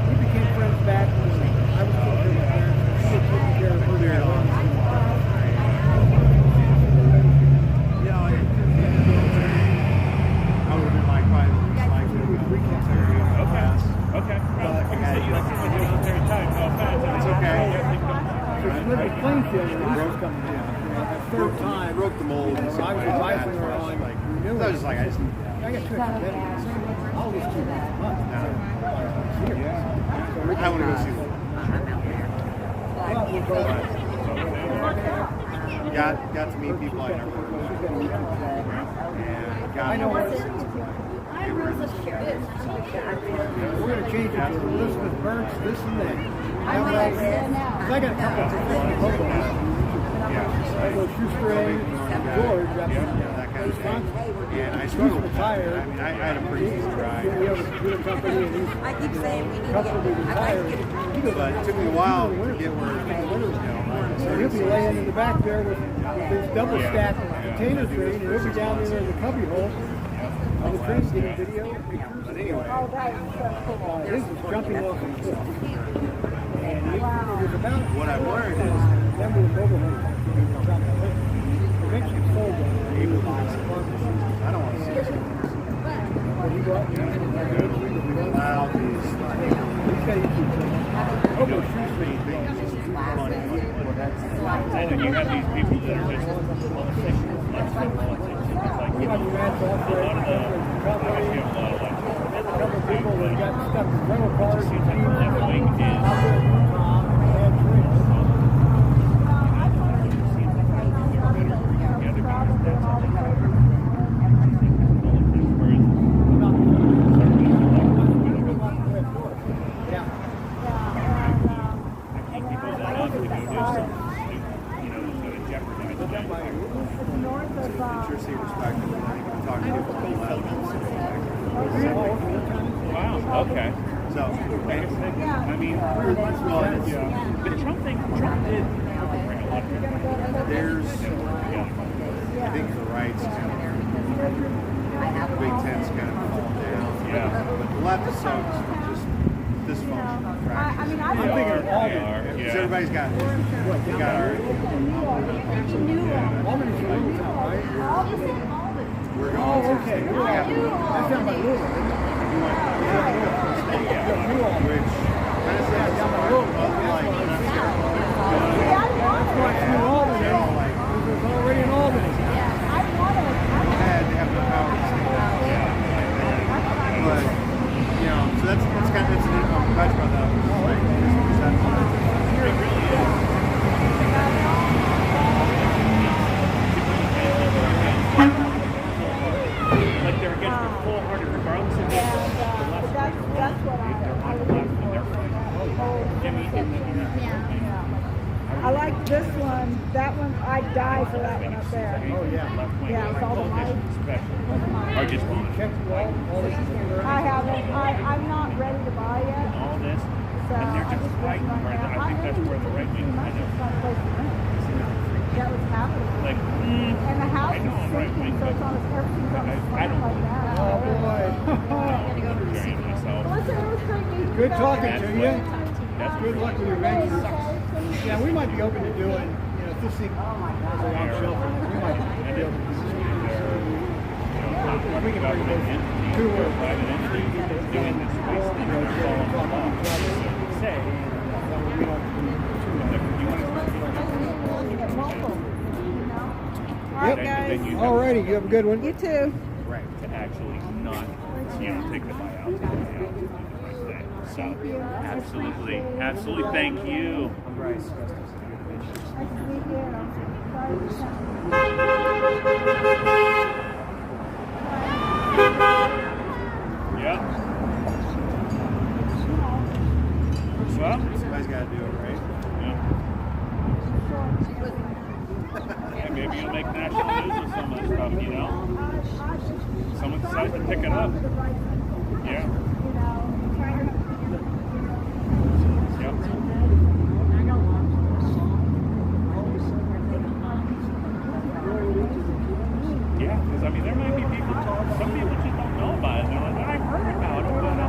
Speaker 1: We became friends back when I was taking care of my parents. She was taking care of her.
Speaker 12: I broke the mold. And so I was advising her on like, I was just like, I got two extra I'll just keep it. I want to go see them. Got to meet people I never heard of. And got to
Speaker 1: We're going to change it to Elizabeth Burns, this and that. I got a couple of programs. I go Schuster, George,
Speaker 12: that kind of thing. And I struggled with that. I mean, I had a pretty easy drive.
Speaker 13: I keep saying we need
Speaker 1: comfortably retired.
Speaker 12: But it took me a while to get where
Speaker 1: So he'll be laying in the back there with his double stacked container train, and he'll be down there in the cubby hole. On the train's getting video.
Speaker 12: But anyway,
Speaker 1: his is jumping off the cliff. And it was about
Speaker 12: what I've learned is
Speaker 1: number of mobile homes. Eventually sold them.
Speaker 12: I don't want to see this.
Speaker 1: When you go out there,
Speaker 12: allow these
Speaker 11: and then you have these people that are just
Speaker 1: a couple people that got stuck in rental cars and
Speaker 11: Wow, okay.
Speaker 12: So,
Speaker 11: I mean, the Trump thing, Trump did bring a lot of people.
Speaker 12: There's, I think the right's kind of, the Big Ten's kind of fallen down.
Speaker 11: Yeah.
Speaker 12: But the left is so just dysfunctional fractures.
Speaker 1: I'm thinking of Albany.
Speaker 12: Because everybody's got, we got our,
Speaker 1: Albany's a little town, right?
Speaker 12: we're going to,
Speaker 1: okay. That's down by Louisville.
Speaker 12: which kind of says down the road, like,
Speaker 1: That's why it's New Albany.
Speaker 12: they're all like,
Speaker 1: There's already in Albany.
Speaker 12: they have the power to say that. But, you know, so that's kind of, I'm glad you brought that up. It's like, it really is.
Speaker 11: Like they're against the full hearted, regardless of the
Speaker 2: That's what I like this one. That one, I'd die for that one up there.
Speaker 1: Oh, yeah.
Speaker 2: Yeah, with all the lights.
Speaker 11: I just want
Speaker 2: I haven't. I'm not ready to buy yet.
Speaker 11: all this,
Speaker 2: So
Speaker 11: and they're
Speaker 2: I
Speaker 11: just
Speaker 2: just
Speaker 11: fighting. Right? I think that's where the right wing kind of
Speaker 2: that was happening.
Speaker 11: like.
Speaker 2: And the house
Speaker 11: I know
Speaker 2: is
Speaker 11: I'm right
Speaker 2: sinking,
Speaker 11: wing,
Speaker 2: so
Speaker 11: but
Speaker 2: it's on everything's on a
Speaker 11: I don't
Speaker 2: like that.
Speaker 1: Oh, boy.
Speaker 11: carrying myself.
Speaker 2: Listen, it was great meeting you
Speaker 1: Good
Speaker 2: guys.
Speaker 1: talking to you.
Speaker 11: That's
Speaker 1: Good luck with your ventures. Yeah, we might be open to doing, you know, if this thing is around shelter, we might be open to we can bring those two or
Speaker 11: private entities doing this waste thing and they're following the law. Say,
Speaker 2: All right, guys.
Speaker 1: Alrighty, you have a good one.
Speaker 2: You too.
Speaker 11: right to actually not, take the buyout. So, absolutely, thank you. Yeah. Well,
Speaker 12: somebody's got to do it, right?
Speaker 11: Yeah, maybe you'll make national news with some of this stuff, Someone decides to pick it up. Yeah. Yep. Yeah, because there might be people some people just don't know about it. They're like, I've heard about it, but I'm not.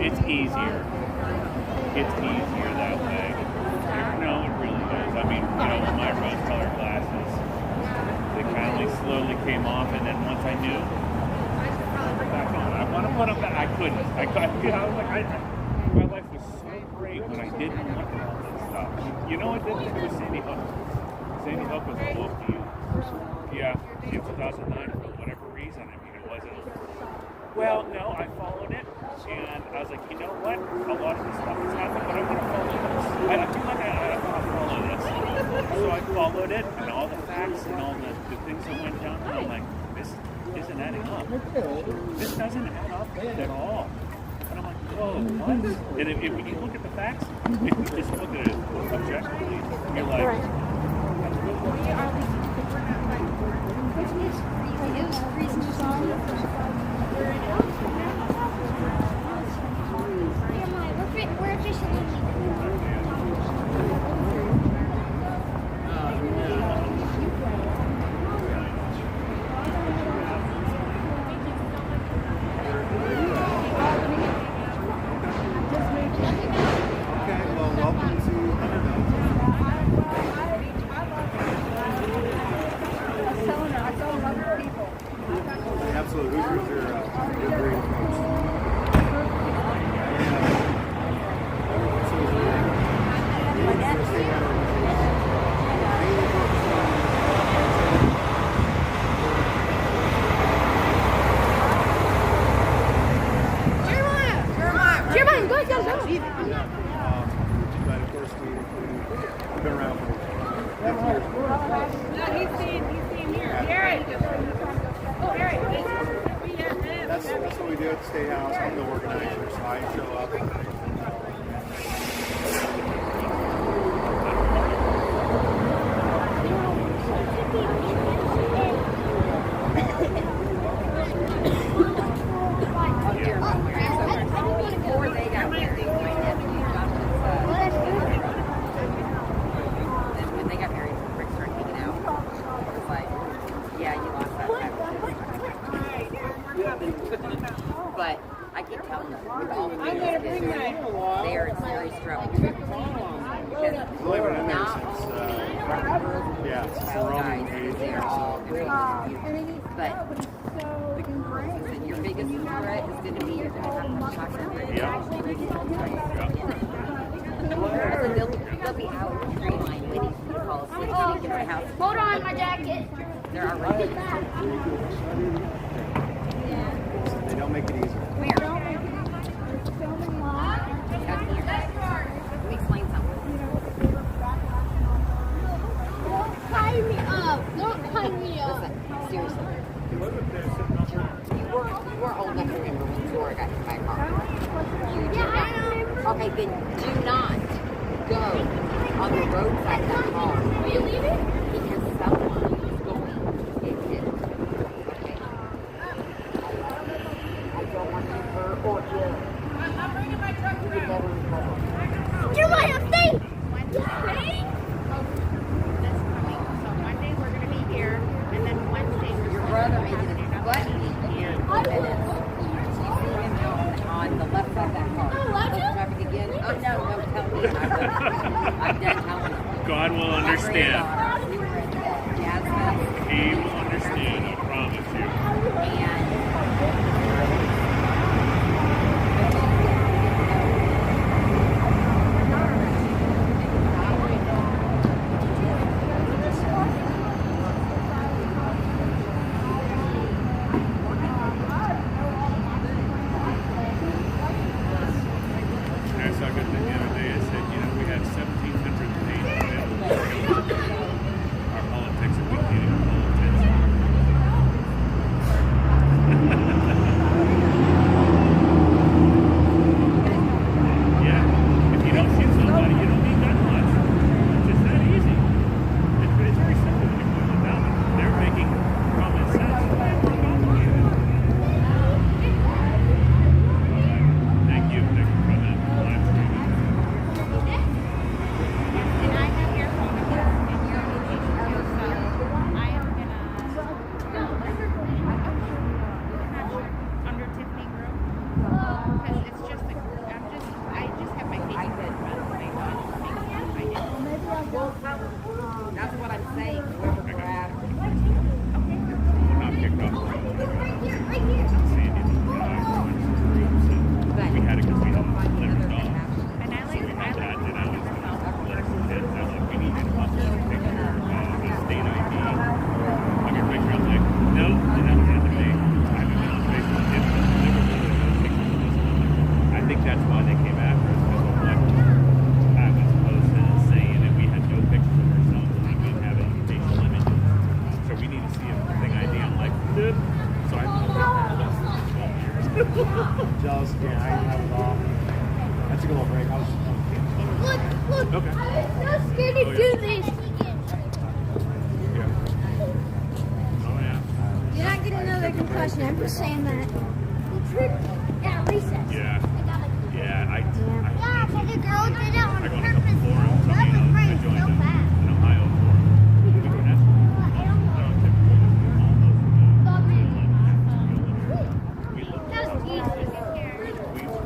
Speaker 11: It's easier. It's easier that way. No, it really is. My friend came off, and then once I knew, back on. I want to put them back. I couldn't. I was like, my life was so great when I didn't look at all this stuff. You know what did it was Sandy Hook. Sandy Hook was a woke view. Yeah, in 2009 for whatever reason. I mean, it wasn't. Well, no, I followed it, and I was like, you know what? A lot of this stuff is happening, but I want to follow this. I feel like I want to follow this. So I followed it, and all the facts and all the things that went down, and I'm like, this isn't adding up. This doesn't add up at all. And I'm like, whoa, what? And if you look at the facts, if you just look at it objectively, you're like,
Speaker 8: We're officially
Speaker 12: Absolutely. Who's your good green coach?
Speaker 8: Jeremiah, go, go.
Speaker 12: But of course, we've been around for 50 years.
Speaker 8: No, he's seeing here. Garrett. Oh, Garrett.
Speaker 12: That's what we do at the State House. I'm the organizer, so I show up.
Speaker 13: Before they got married, my nephew and when they got married, Rick started hanging out. It was like, yeah, you lost that. But I keep telling them, with all the things that they are in serious trouble.
Speaker 12: Believe it or not, since the Roman age,
Speaker 13: they are all but your biggest threat is going to be you're going to have to talk to them. They'll be out in the tree line waiting for you to fall asleep so you get to my house.
Speaker 8: Hold on, my jacket.
Speaker 13: There are already.
Speaker 12: they don't make it easy.
Speaker 13: Come here. Let me explain something.
Speaker 8: Don't tie me up. Don't tie me up.
Speaker 13: Listen, seriously. You were old enough to remember when Zora got hit by a car. Okay, then do not go on the roadside of that car.
Speaker 8: Will you leave it?
Speaker 13: Because someone is going to get hit. Okay? I don't want you hurt or ill.
Speaker 8: I'm bringing my truck
Speaker 13: You would never recover.
Speaker 8: Jeremiah, stay!
Speaker 10: That's coming. So Monday we're going to be here, and then Wednesday we're
Speaker 13: Your brother made it a button and on the left side of that car. Open traffic again. Oh no, tell me. I'm done telling him.
Speaker 11: God will understand.
Speaker 13: Hazmat.
Speaker 11: He will understand, I promise you. I saw good thing the other day. I said, you know, we had 1,700 pages. Our politics, and we can't even politics.
Speaker 8: watching. I'm just saying that. Yeah, recess.
Speaker 11: Yeah. Yeah,
Speaker 8: Yeah, because the girl did it on
Speaker 11: I go on a
Speaker 8: purpose.
Speaker 11: couple forums.
Speaker 8: That
Speaker 11: I
Speaker 8: was
Speaker 11: joined
Speaker 8: right so fast.
Speaker 11: an Ohio forum. We go national.
Speaker 8: I don't know. That was easy.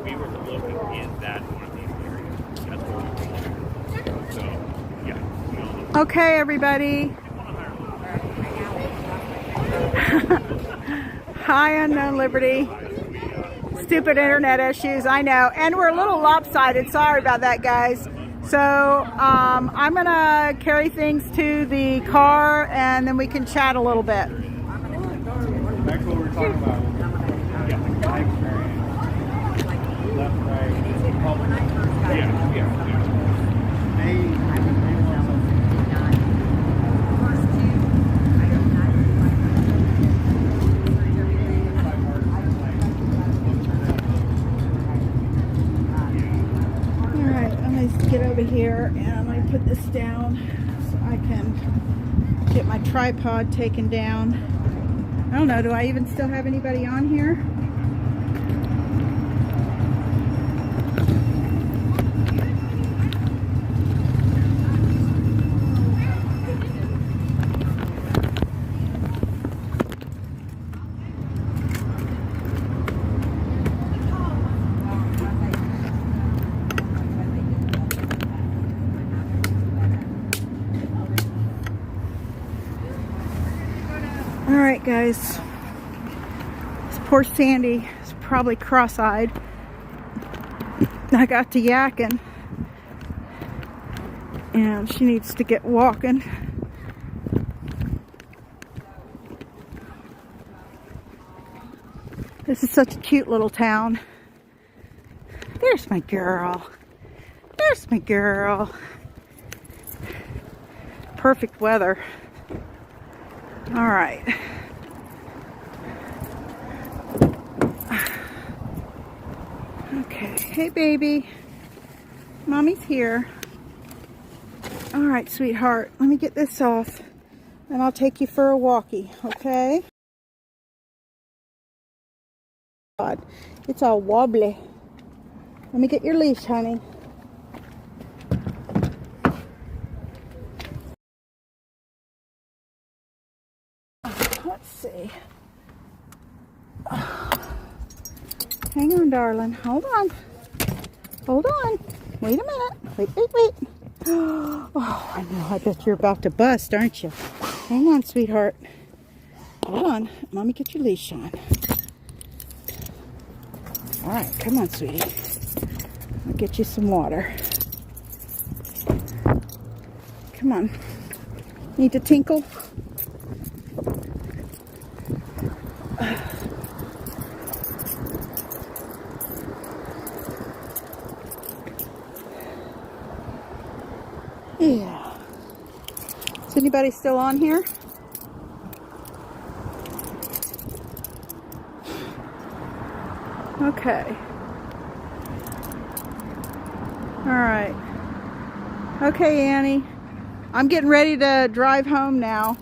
Speaker 11: We were looking in that northeast area. That's where we were looking. So, yeah. We all looked.
Speaker 2: Okay, everybody. Hi, Unknown Liberty. Stupid internet issues, I know. And we're a little lopsided. Sorry about that, guys. So I'm going to carry things to the car, and then we can chat a little bit.
Speaker 12: Back to what we were talking about. Yeah, the guy experience. Left, right, public. Yeah. They
Speaker 2: Get over here and I'm going to put this down so I can get my tripod taken down. I don't know, do I even still have anybody on here? Alright guys, this poor Sandy is probably cross-eyed. I got to yakking and she needs to get walking. This is such a cute little town. There's my girl. There's my girl. Perfect weather. All right. Okay. Hey, baby. Mommy's here. All right, sweetheart. Let me get this off, and I'll take you for a walkie, okay? God, it's all wobbly. Let me get your leash, honey. Let's see. Hang on, darling. Hold on. Hold on. Wait a minute. Wait. Oh, I know. I bet you're about to bust, aren't you? Hang on, sweetheart. Hold on. Mommy, get your leash on. All right. Come on, sweetie. I'll get you some water. Come on. Need to tinkle? Yeah. Is anybody still on here? Okay. All right. Okay, Annie. I'm getting ready to drive home now.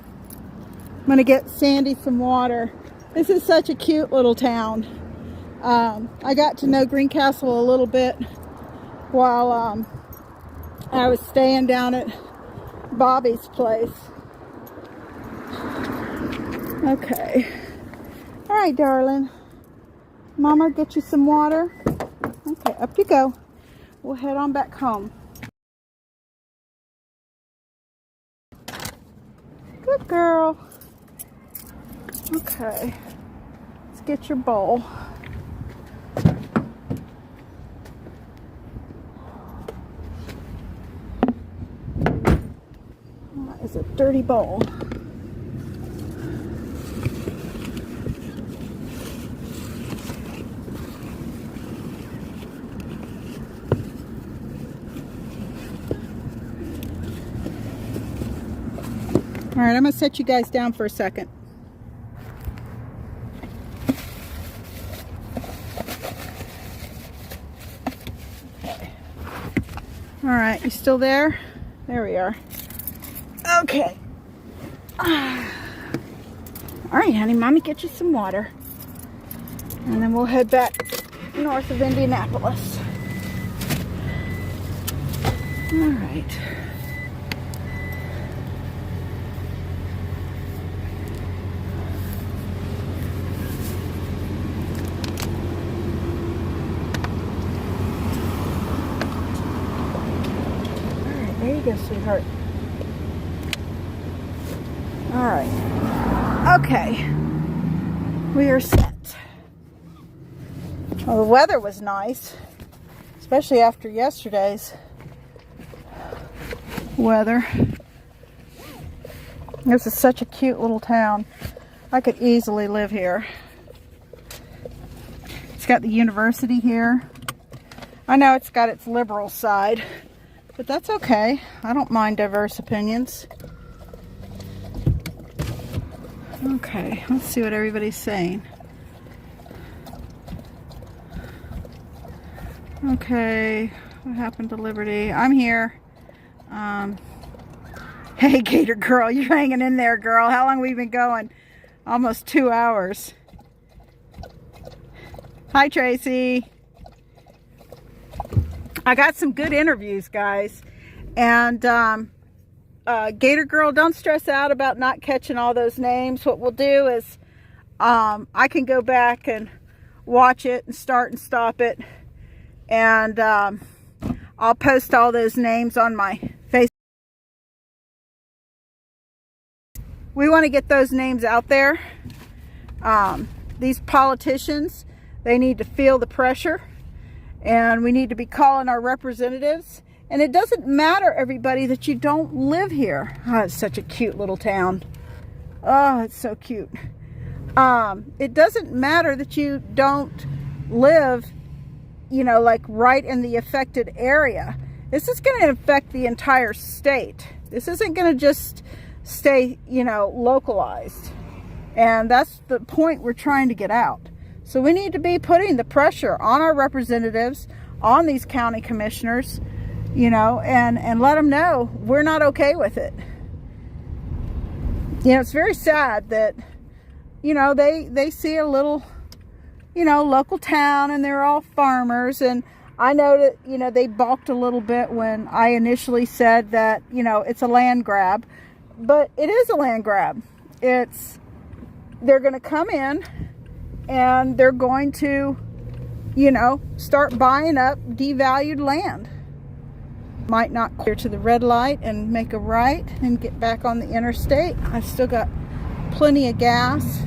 Speaker 2: I'm going to get Sandy some water. This is such a cute little town. I got to know Greencastle a little bit while I was staying down at Bobby's place. Okay. All right, darling. Mama, get you some water. Okay, up you go. We'll head on back home. Good girl. Okay. Let's get your bowl. That is a dirty bowl. All right, I'm going to set you guys down for a second. All right, you still there? There we are. Okay. All right, honey, Mommy, get you some water. And then we'll head back north of Indianapolis. All right. There you go, sweetheart. All right. Okay. We are set. Well, the weather was nice, especially after yesterday's weather. This is such a cute little town. I could easily live here. It's got the university here. I know it's got its liberal side, but that's okay. I don't mind diverse opinions. Okay, let's see what everybody's saying. Okay, what happened to Liberty? I'm here. Hey, Gator Girl, you're hanging in there, girl. How long have we been going? Almost 2 hours. Hi, Tracy. I got some good interviews, guys. And Gator Girl, don't stress out about not catching all those names. What we'll do is I can go back and watch it and start and stop it. And I'll post all those names on my Facebook. We want to get those names out there. These politicians, they need to feel the pressure. And we need to be calling our representatives. And it doesn't matter, everybody, that you don't live here. Oh, it's such a cute little town. Oh, it's so cute. It doesn't matter that you don't live, you know, like right in the affected area. This is going to affect the entire state. This isn't going to just stay, you know, localized. And that's the point we're trying to get out. So we need to be putting the pressure on our representatives, on these county commissioners, you know, and let them know we're not okay with it. You know, it's very sad that, you know, they see a little, you know, local town and they're all farmers. And I know that, you know, they balked a little bit when I initially said that, you know, it's a land grab. But it is a land grab. They're going to come in and they're going to, you know, start buying up devalued land. Might not clear to the red light and make a right and get back on the interstate. I've still got plenty of gas.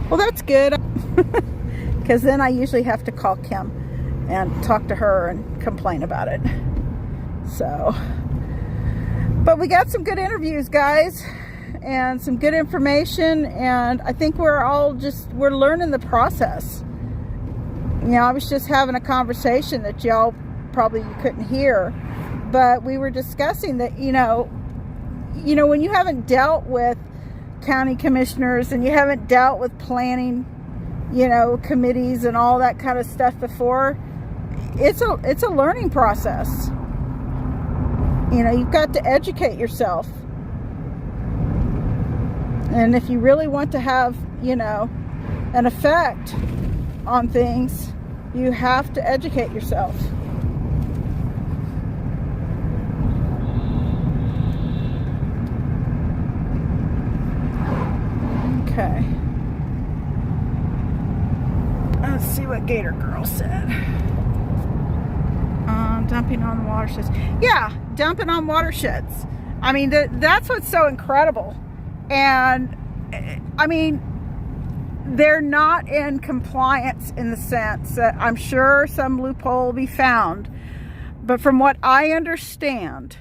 Speaker 2: Well, that's good. Because then I usually have to call Kim and talk to her and complain about it. So, but we got some good interviews, guys, and some good information, and I think we're learning the process. You know, I was just having a conversation that y'all probably couldn't hear, but we were discussing that, you know, when you haven't dealt with county commissioners and you haven't dealt with planning, you know, committees and all that kind of stuff before, it's a learning process. You know, you've got to educate yourself. And if you really want to have, you know, an effect on things, you have to educate yourself. Okay. Let's see what Gator Girl said. Dumping on watersheds. Yeah, dumping on watersheds. I mean, that's what's so incredible. And, I mean, they're not in compliance in the sense that I'm sure some loophole will be found. But from what I understand,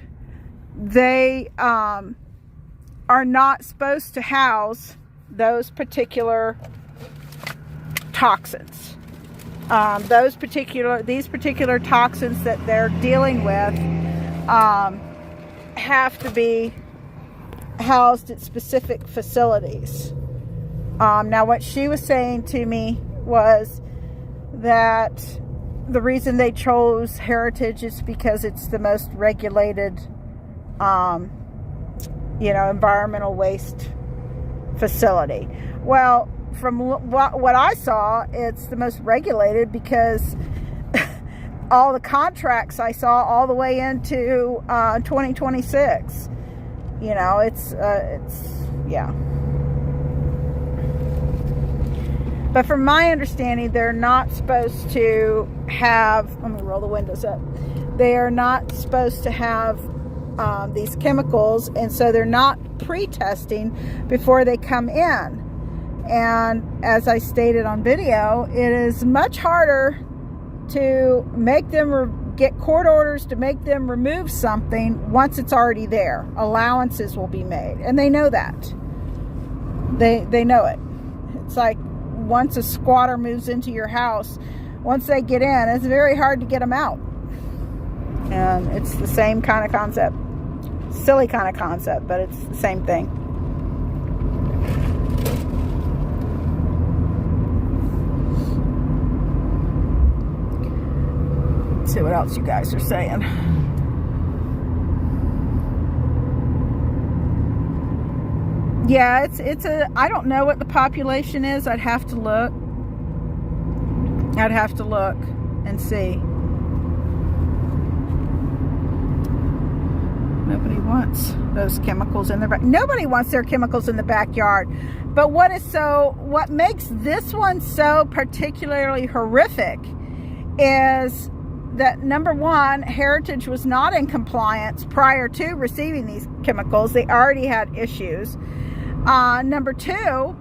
Speaker 2: they are not supposed to house those particular toxins. These particular toxins that they're dealing with have to be housed at specific facilities. Now, what she was saying to me was that the reason they chose Heritage is because it's the most regulated, you know, environmental waste facility. Well, from what I saw, it's the most regulated because all the contracts I saw all the way into 2026. You know, it's yeah. But from my understanding, they're not supposed to have, let me roll the windows up. They are not supposed to have these chemicals, and so they're not pre-testing before they come in. And as I stated on video, it is much harder to make them get court orders to make them remove something once it's already there. Allowances will be made, and they know that. They know it. It's like once a squatter moves into your house, once they get in, it's very hard to get them out. And it's the same kind of concept. Silly kind of concept, but it's the same thing. Let's see what else you guys are saying. Yeah, it's a, I don't know what the population is. I'd have to look. I'd have to look and see. Nobody wants those chemicals in their back. Nobody wants their chemicals in the backyard. But what makes this one so particularly horrific is that, number one, Heritage was not in compliance prior to receiving these chemicals. They already had issues. Number two,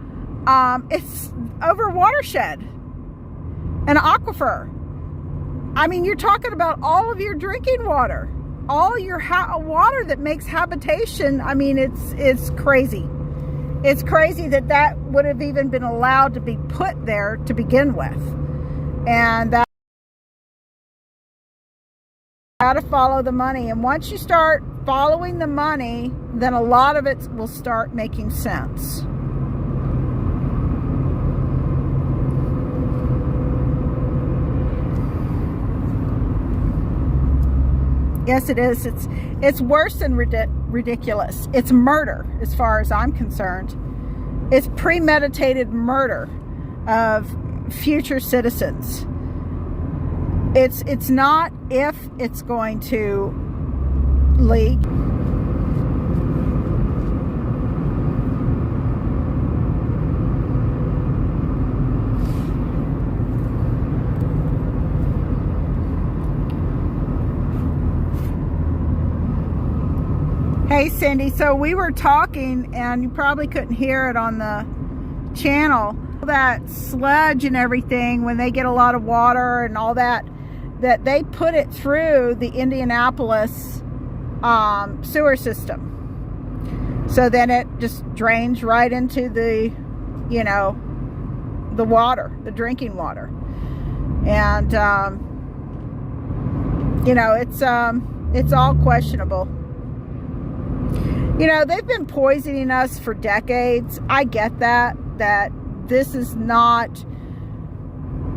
Speaker 2: it's over watershed, an aquifer. I mean, you're talking about all of your drinking water, all your water that makes habitation. I mean, it's crazy. It's crazy that would have even been allowed to be put there to begin with. And that got to follow the money. And once you start following the money, then a lot of it will start making sense. Yes, it is. It's worse than ridiculous. It's murder, as far as I'm concerned. It's premeditated murder of future citizens. It's not if it's going to leak. Hey Cindy, so we were talking, and you probably couldn't hear it on the channel, that sludge and everything, when they get a lot of water and all that they put it through the Indianapolis sewer system. So then it just drains right into the, you know, the water, the drinking water. And, you know, it's all questionable. You know, they've been poisoning us for decades. I get that this is not,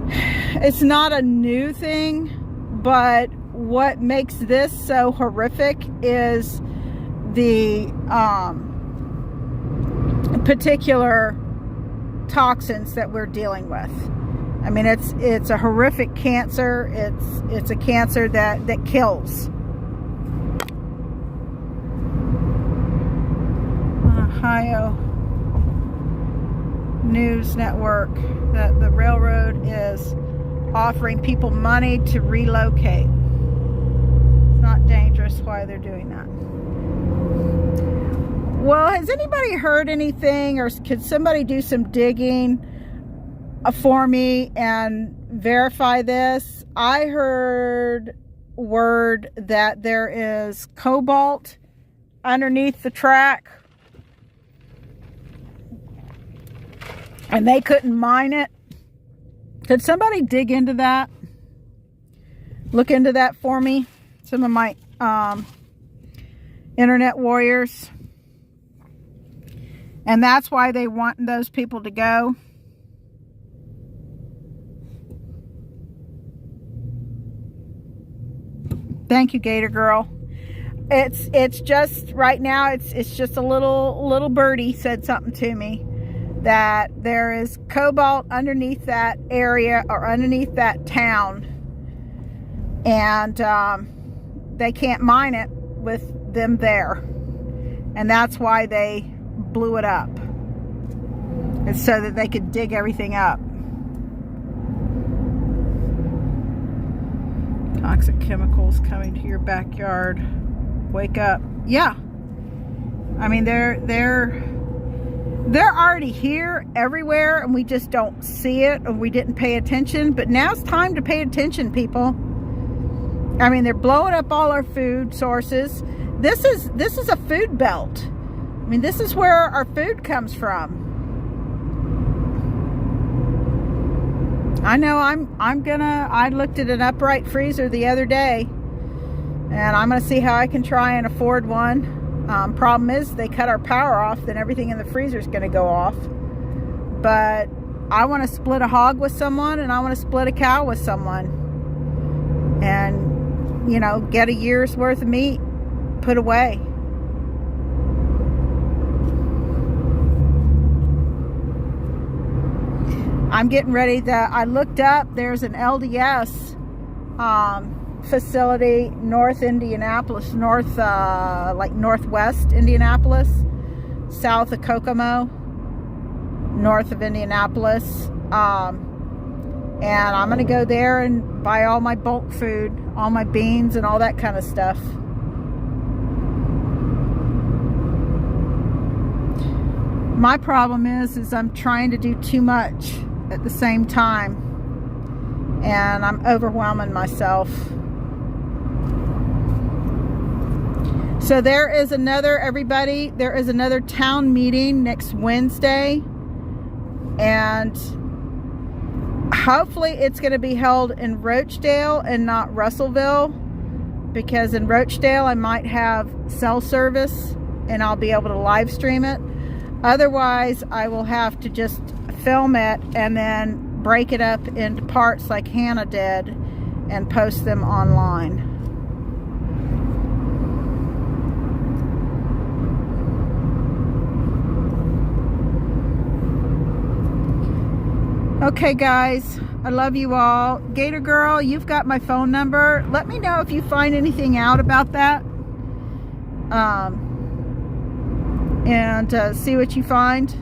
Speaker 2: it's not a new thing, but what makes this so horrific is the particular toxins that we're dealing with. I mean, it's a horrific cancer. It's a cancer that kills. Ohio News Network that the railroad is offering people money to relocate. It's not dangerous. Why they're doing that? Well, has anybody heard anything, or could somebody do some digging for me and verify this? I heard word that there is cobalt underneath the track, and they couldn't mine it. Could somebody dig into that? Look into that for me. Some of my internet warriors. And that's why they want those people to go. Thank you, Gator Girl. It's just right now. It's just a little birdie said something to me. that there is cobalt underneath that area or underneath that town, and they can't mine it with them there, and that's why they blew it up. It's so that they could dig everything up. Toxic chemicals coming to your backyard. Wake up. Yeah. I mean, they're already here everywhere, and we just don't see it, and we didn't pay attention. But now it's time to pay attention, people. I mean, they're blowing up all our food sources. This is a food belt. I mean, this is where our food comes from. I know I looked at an upright freezer the other day, and I'm gonna see how I can try and afford one. Problem is, they cut our power off, then everything in the freezer is gonna go off. But I want to split a hog with someone, and I want to split a cow with someone, and, you know, get a year's worth of meat put away. I'm getting ready I looked up, there's an LDS facility north Indianapolis, like northwest Indianapolis, south of Kokomo, north of Indianapolis, and I'm gonna go there and buy all my bulk food, all my beans and all that kind of stuff. My problem is I'm trying to do too much at the same time, and I'm overwhelming myself. So there is another town meeting next Wednesday, and hopefully it's going to be held in Rochdale and not Russellville, because in Rochdale I might have cell service and I'll be able to live stream it. Otherwise, I will have to just film it and then break it up into parts like Hannah did and post them online. Okay, guys, I love you all. Gator Girl, you've got my phone number. Let me know if you find anything out about that. And see what you find.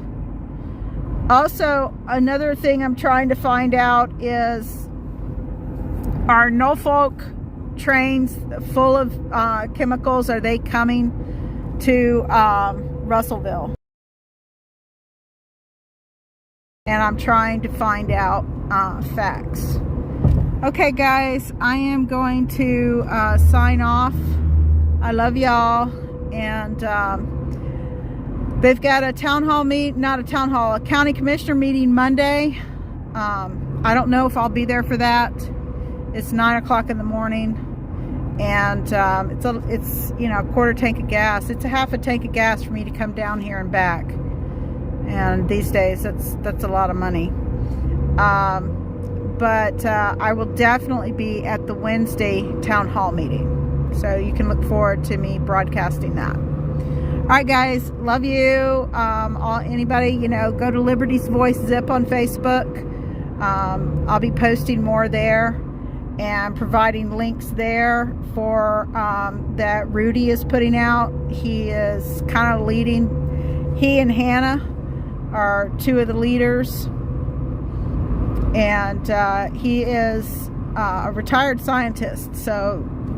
Speaker 2: Also, another thing I'm trying to find out is, are Norfolk trains full of chemicals, are they coming to Russellville? And I'm trying to find out facts. Okay, guys, I am going to sign off. I love y'all, and they've got a town hall a county commissioner meeting Monday. I don't know if I'll be there for that. It's 9 o'clock in the morning, and it's you know, a quarter tank of gas. It's a half a tank of gas for me to come down here and back. And these days, that's a lot of money. But I will definitely be at the Wednesday town hall meeting, so you can look forward to me broadcasting that. All right, guys, love you. Anybody, you know, go to Liberty's Voice Zip on Facebook. I'll be posting more there and providing links there for that Rudy is putting out. He is kind of leading. He and Hannah are two of the leaders, and he is a retired scientist, so,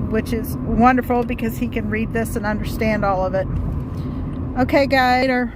Speaker 2: which is wonderful because he can read this and understand all of it. Okay, guys. Later.